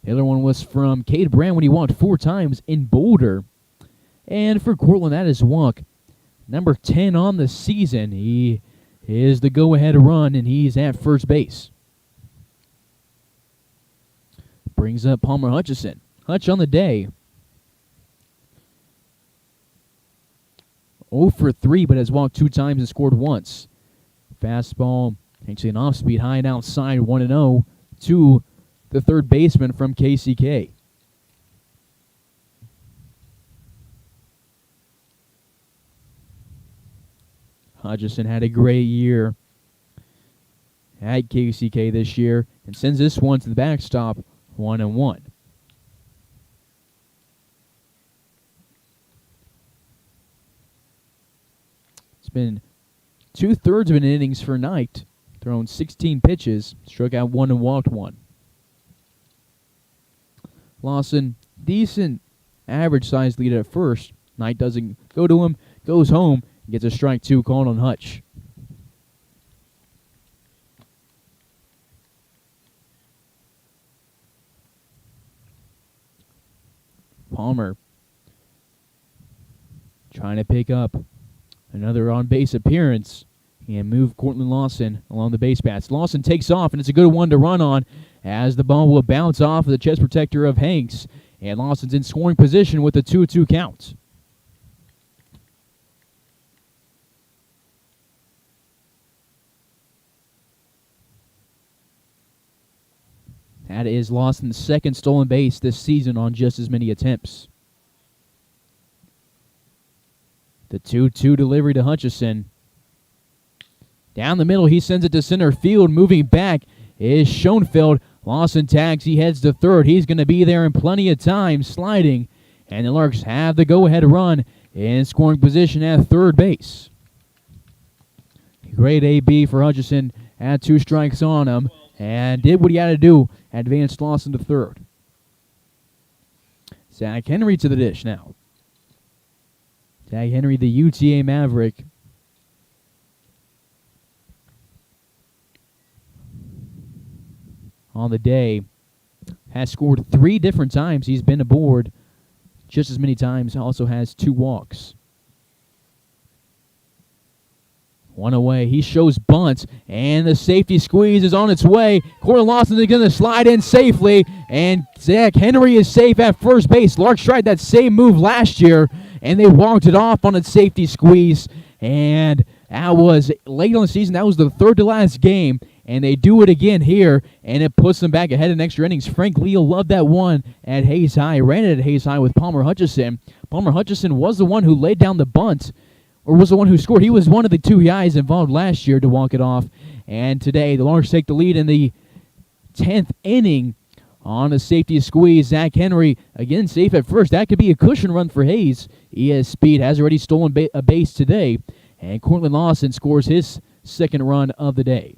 The other one was from Cade Brown when he walked 4 times in Boulder. And for Cortland, that is walk number 10 on the season. He is the go-ahead run, and he's at first base. Brings up Palmer Hutchison. Hutch on the day. 0 for 3, but has walked 2 times and scored once. Fastball, actually an off-speed high and outside, 1-0 to the third baseman from KCK. Hutchison had a great year at KCK this year and sends this one to the backstop, 1-1. It's been 2/3 of an innings for Knight. Thrown 16 pitches, struck out 1 and walked 1. Lawson, decent average-sized lead at first. Knight doesn't go to him, goes home, and gets a strike 2 called on Hutch. Palmer trying to pick up another on-base appearance and move Cortland Lawson along the base paths. Lawson takes off, and it's a good one to run on as the ball will bounce off of the chest protector of Hanks, and Lawson's in scoring position with a 2-2 count. That is Lawson's second stolen base this season on just as many attempts. The 2-2 delivery to Hutchison. Down the middle, he sends it to center field. Moving back is Schoenfeld. Lawson tags. He heads to third. He's going to be there in plenty of time, sliding. And the Larks have the go-ahead run in scoring position at third base. Great AB for Hutchison. Had 2 strikes on him and did what he had to do. Advanced Lawson to third. Zach Henry to the dish now. Zach Henry, the UTA Maverick. on the day. Has scored 3 different times. He's been aboard just as many times. Also has 2 walks. One away. He shows bunt, and the safety squeeze is on its way. Corey Lawson is going to slide in safely, and Zach Henry is safe at first base. Larks tried that same move last year, and they walked it off on a safety squeeze. And that was late on the season. That was the third to last game, and they do it again here, and it puts them back ahead in extra innings. Frank Lee loved that one at Hayes High. Ran it at Hayes High with Palmer Hutchison. Palmer Hutchison was the one who laid down the bunt, or was the one who scored. He was one of the 2 guys involved last year to walk it off. And today, the Larks take the lead in the 10th inning on a safety squeeze. Zach Henry, again, safe at first. That could be a cushion run for Hayes. He has speed, has already stolen a base today. And Cortland Lawson scores his second run of the day.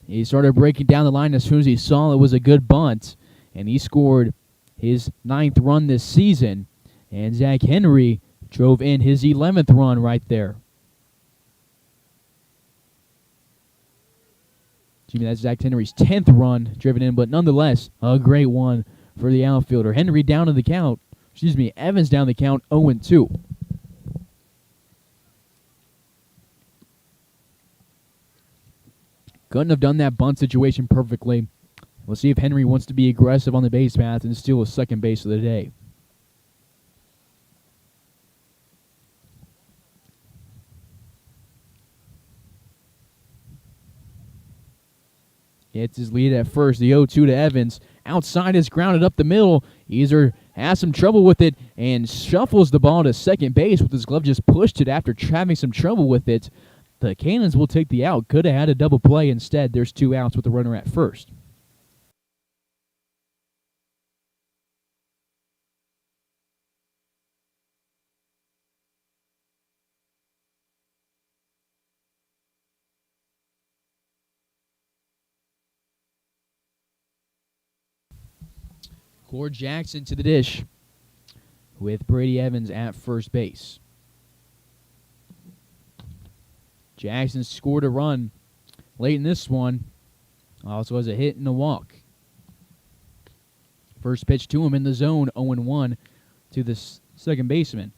He started breaking down the line as soon as he saw it was a good bunt. And he scored his 9th run this season. And Zach Henry drove in his 11th run right there. That's Zach Henry's 10th run driven in, but nonetheless, a great one for the outfielder. Henry down to the count. Evans down the count 0-2. Couldn't have done that bunt situation perfectly. We'll see if Henry wants to be aggressive on the base path and steal a second base of the day. Gets his lead at first. The 0-2 to Evans. Outside is grounded up the middle. Easer has some trouble with it and shuffles the ball to second base with his glove. Just pushed it after having some trouble with it. The Cannons will take the out. Could have had a double play. Instead, there's 2 outs with the runner at first. Cord Jackson to the dish with Brady Evans at first base. Jackson scored a run late in this one. Also has a hit and a walk. First pitch to him in the zone, 0-1 to the second baseman.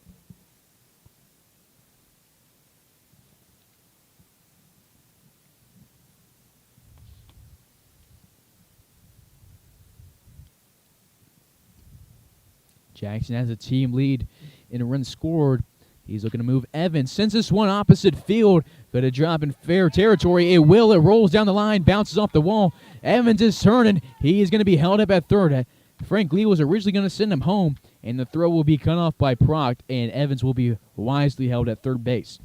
Jackson has a team lead in a run scored. He's looking to move Evans. Sends this one opposite field. Going to drop in fair territory. It will. It rolls down the line. Bounces off the wall. Evans is turning. He is going to be held up at third. Frank Lee was originally going to send him home, and the throw will be cut off by Proct, and Evans will be wisely held at third base.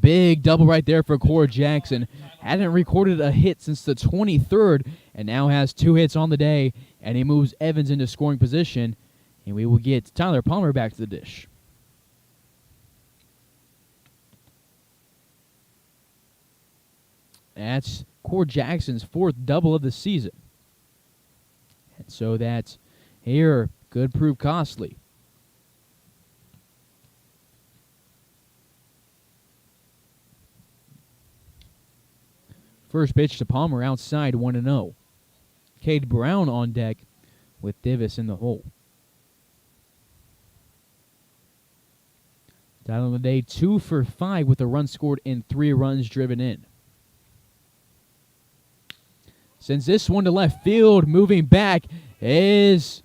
Big double right there for Cord Jackson. Hadn't recorded a hit since the 23rd, and now has 2 hits on the day, and he moves Evans into scoring position. And we will get Tyler Palmer back to the dish. That's Cord Jackson's 4th double of the season. And so that's here could prove costly. First pitch to Palmer outside, 1-0. Cade Brown on deck with Divis in the hole. Title of the day, 2 for 5 with a run scored and 3 runs driven in. Sends this one to left field. Moving back is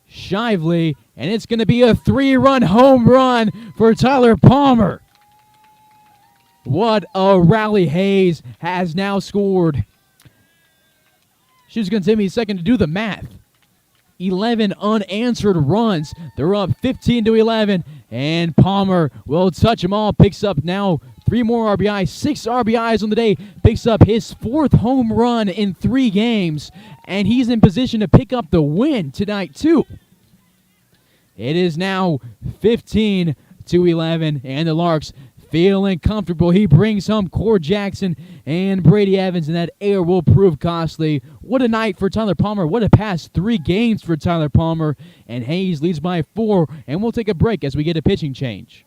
Shively, and it's going to be a 3-run home run for Tyler Palmer. What a rally. Hayes has now scored. She's going to take me a second to do the math. 11 unanswered runs. They're up 15-11, and Palmer will touch them all. Picks up now 3 more RBIs, 6 RBIs on the day. Picks up his 4th home run in 3 games, and he's in position to pick up the win tonight too. It is now 15-11, and the Larks feeling comfortable. He brings home Cord Jackson and Brady Evans, and that error will prove costly. What a night for Tyler Palmer. What a past 3 games for Tyler Palmer. And Hayes leads by 4, and we'll take a break as we get a pitching change.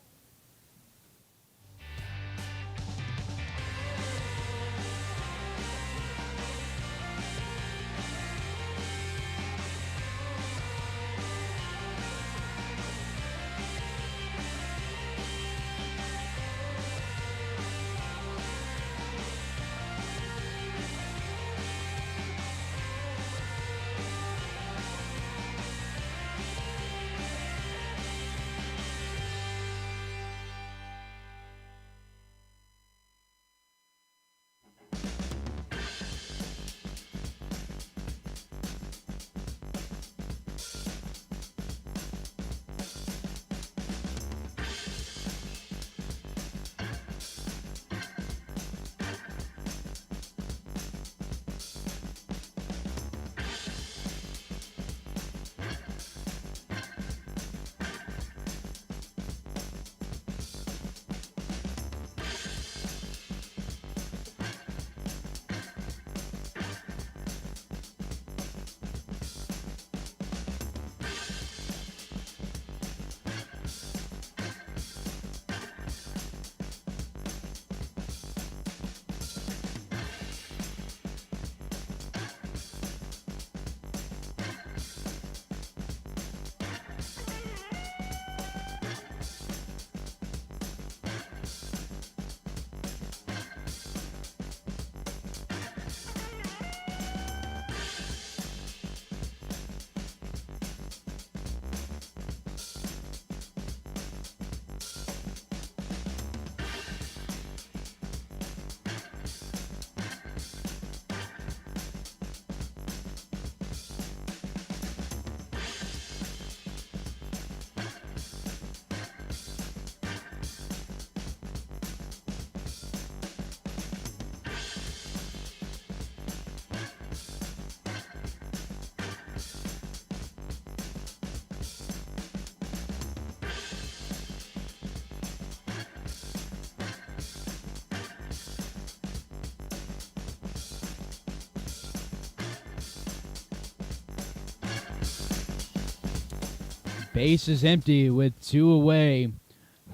Base is empty with 2 away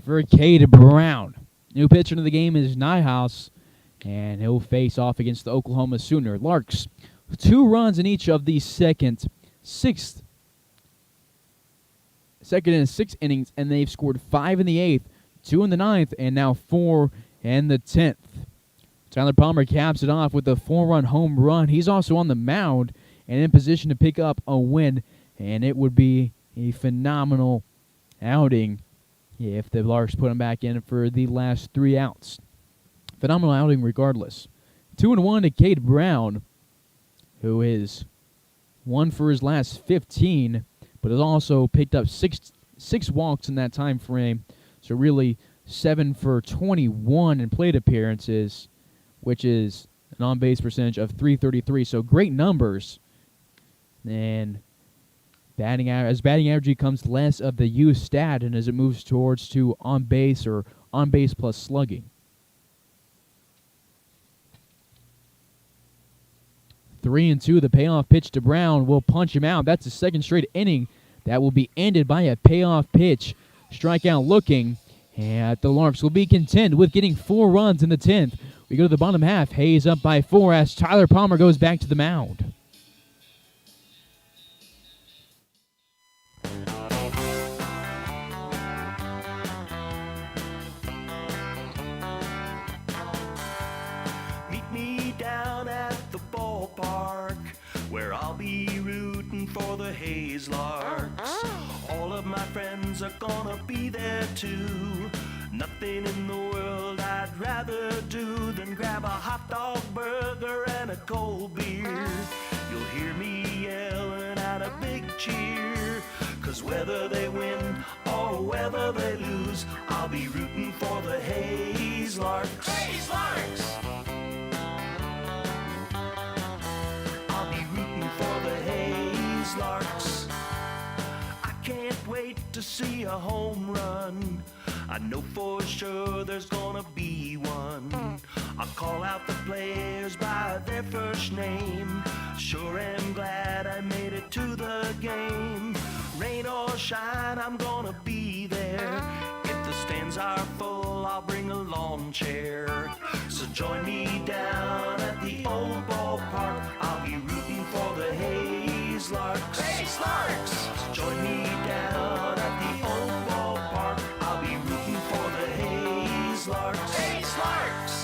for Cade Brown. New pitcher of the game is Nyhouse, and he'll face off against the Oklahoma Sooner. Larks, 2 runs in each of the second and 6th innings, and they've scored 5 in the 8th, 2 in the 9th, and now 4 in the 10th. Tyler Palmer caps it off with a 4-run home run. He's also on the mound and in position to pick up a win, and it would be a phenomenal outing if the Larks put him back in for the last 3 outs. Phenomenal outing regardless. 2-1 to Cade Brown, who is 1 for his last 15, but has also picked up six walks in that time frame. So really 7 for 21 in plate appearances, which is an on-base percentage of .333. So great numbers. And batting average becomes less of the U stat, and as it moves towards to on base or on base plus slugging. 3-2, the payoff pitch to Brown will punch him out. That's the second straight inning that will be ended by a payoff pitch. Strikeout looking, and the Larks will be content with getting 4 runs in the 10th. We go to the bottom half. Hayes up by 4 as Tyler Palmer goes back to the mound. Meet me down at the ballpark, where I'll be rooting for the Hayes Larks. All of my friends are gonna be there too. Nothing in the world I'd rather do than grab a hot dog burger and a cold beer. You'll hear me yelling out a big cheer, 'cause whether they win or whether they lose, I'll be rooting for the Hayes Larks. Hayes Larks! I'll be rooting for the Hayes Larks. I can't wait to see a home run. I know for sure there's gonna be one. I'll call out the players by their first name. Sure am glad I made it to the game. Rain or shine, I'm gonna be there. If the stands are full, I'll bring a lawn chair. So join me down at the old ballpark. I'll be rooting for the Hayes Larks. Hayes Larks! So join me down at the old ballpark. I'll be rooting for the Hayes Larks. Hayes Larks!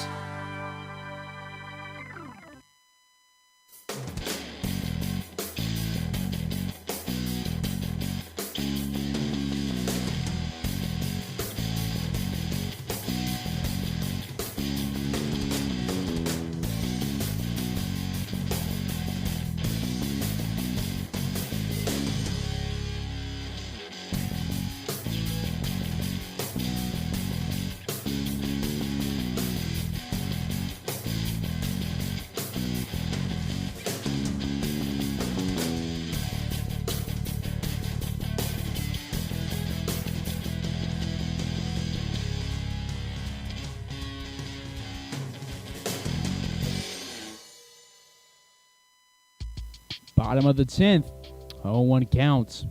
Bottom of the 10th, 0-1 counts.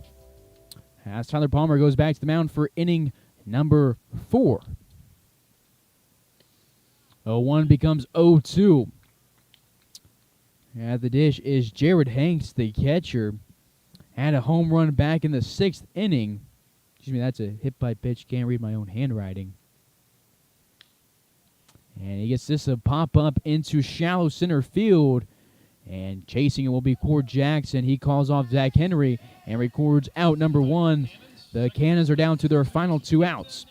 As Tyler Palmer goes back to the mound for inning number 4. 0-1 becomes 0-2. At the dish is Jared Hanks, the catcher. Had a home run back in the 6th inning. Excuse me, that's a hit by pitch. Can't read my own handwriting. And he gets this to pop up into shallow center field. And chasing it will be Cord Jackson. He calls off Zach Henry and records out number 1. The Cannons are down to their final 2 outs.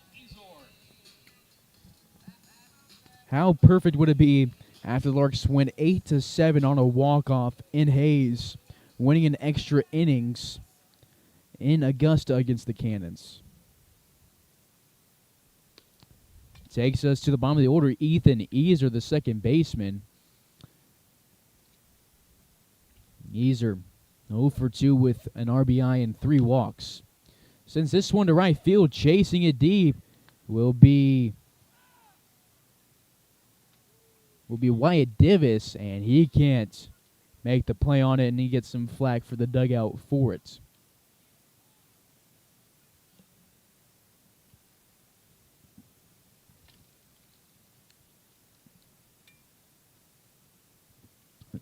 How perfect would it be after the Larks win 8-7 on a walk-off in Hayes, winning in extra innings in Augusta against the Cannons? Takes us to the bottom of the order. Ethan Easer, the second baseman. Easer 0 for 2 with an RBI and 3 walks. Sends this one to right field, chasing it deep will be Wyatt Divis, and he can't make the play on it, and he gets some flack for the dugout for it.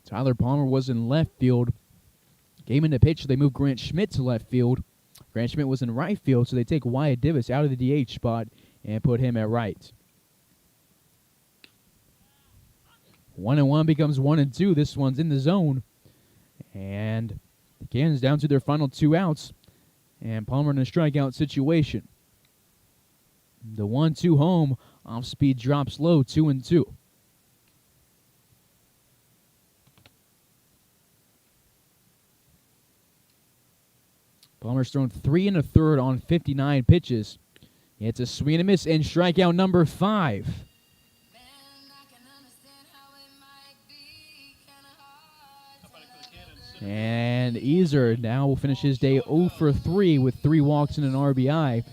Tyler Palmer was in left field. Game into pitch, they moved Grant Schmidt to left field. Grant Schmidt was in right field, so they take Wyatt Divis out of the DH spot and put him at right. 1-1 becomes 1-2. This one's in the zone. And the Cannons down to their final 2 outs. And Palmer in a strikeout situation. The 1-2 home. Off speed drops low, 2-2. Palmer's thrown 3 1/3 on 59 pitches. It's a swing and a miss and strikeout number 5. And Easer now will finish his day 0 for 3 with 3 walks and an RBI.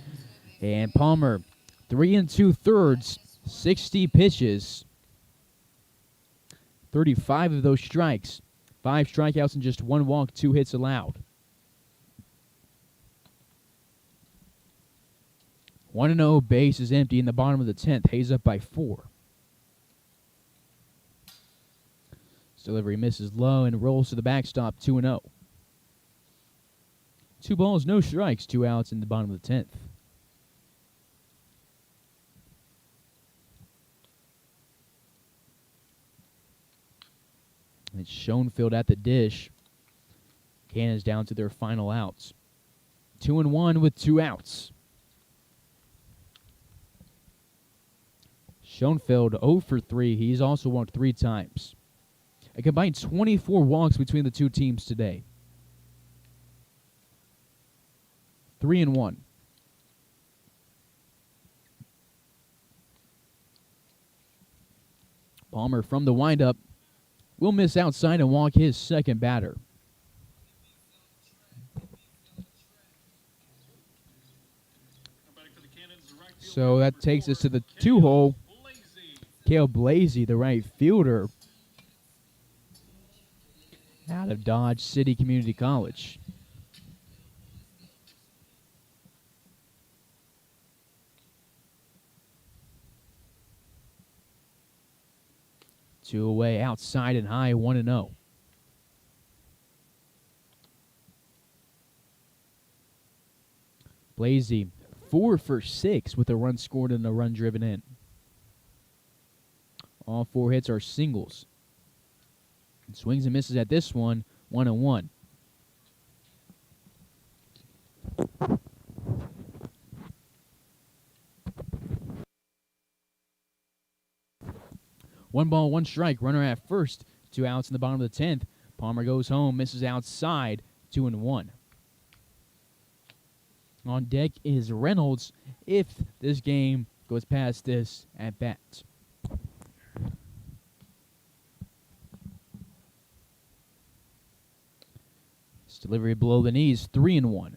And Palmer, 3 2/3, 60 pitches. 35 of those strikes. 5 strikeouts and just 1 walk, 2 hits allowed. 1-0, base is empty in the bottom of the 10th. Hayes up by 4. Delivery misses low and rolls to the backstop, 2-0. 2 balls, no strikes, 2 outs in the bottom of the 10th. It's Schoenfield at the dish. Cannons down to their final outs. 2-1 with 2 outs. Schoenfield 0 for 3. He's also walked 3 times. A combined 24 walks between the 2 teams today. 3-1. Palmer from the windup will miss outside and walk his second batter. So that takes us to the 2-hole. Cale Blasey, the right fielder, out of Dodge City Community College. Two away, outside and high, 1-0. Blasey, 4 for 6 with a run scored and a run driven in. All 4 hits are singles. Swings and misses at this one, 1-1. One ball, 1 strike. Runner at first. 2 outs in the bottom of the 10th. Palmer goes home, misses outside, 2-1. On deck is Reynolds if this game goes past this at bat. This delivery below the knees, 3-1.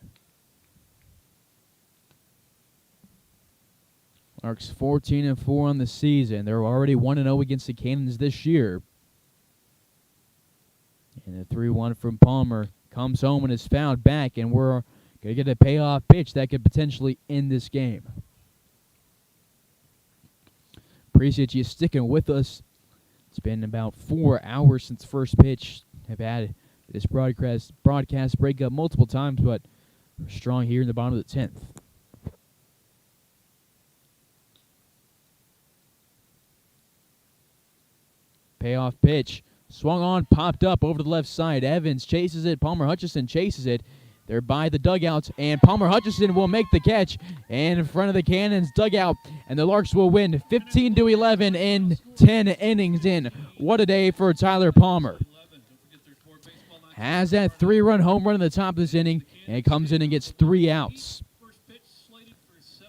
Larks 14-4 on the season. They're already 1-0 against the Cannons this year. And the 3-1 from Palmer comes home and is fouled back, and we're going to get a payoff pitch that could potentially end this game. Appreciate you sticking with us. It's been about 4 hours since first pitch. Have had this broadcast break up multiple times, but we're strong here in the bottom of the 10th. Payoff pitch. Swung on, popped up over to the left side. Evans chases it. Palmer Hutchison chases it. They're by the dugouts, and Palmer Hutchison will make the catch in front of the Cannons dugout, and the Larks will win 15-11 in 10 innings in. What a day for Tyler Palmer. Has that 3-run home run in the top of this inning, and comes in and gets 3 outs.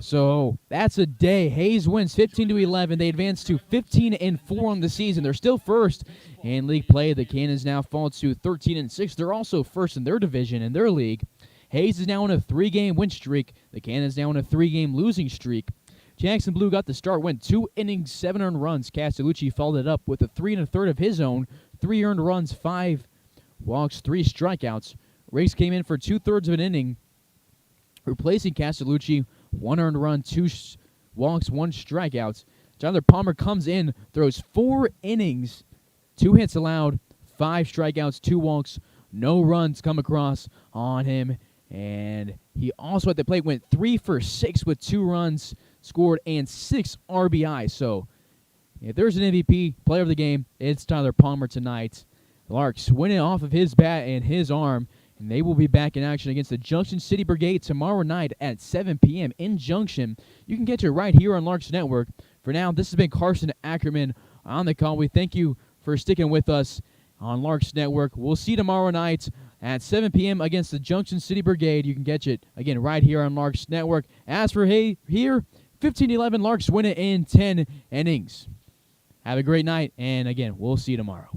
So that's a day. Hayes wins 15-11. They advance to 15-4 on the season. They're still first in league play. The Cannons now fall to 13-6. They're also first in their division in their league. Hayes is now on a 3-game win streak. The Cannons now on a 3-game losing streak. Jackson Blue got the start, went 2 innings, 7 earned runs. Castellucci followed it up with a 3 1/3 of his own, 3 earned runs, 5 walks, 3 strikeouts. Riggs came in for 2/3 of an inning, replacing Castellucci. 1 earned run, 2 walks, 1 strikeouts. Tyler Palmer comes in, throws 4 innings, 2 hits allowed, 5 strikeouts, 2 walks, no runs come across on him. And he also at the plate went 3 for 6 with 2 runs scored and 6 RBI. So if there's an MVP player of the game, it's Tyler Palmer tonight. The Larks winning off of his bat and his arm, and they will be back in action against the Junction City Brigade tomorrow night at 7 p.m. in Junction. You can get it right here on Larks Network. For now, this has been Carson Ackerman on the call. We thank you for sticking with us on Larks Network. We'll see you tomorrow night at 7 p.m. against the Junction City Brigade. You can get it, again, right here on Larks Network. As for here, 15-11, Larks win it in 10 innings. Have a great night, and again, we'll see you tomorrow.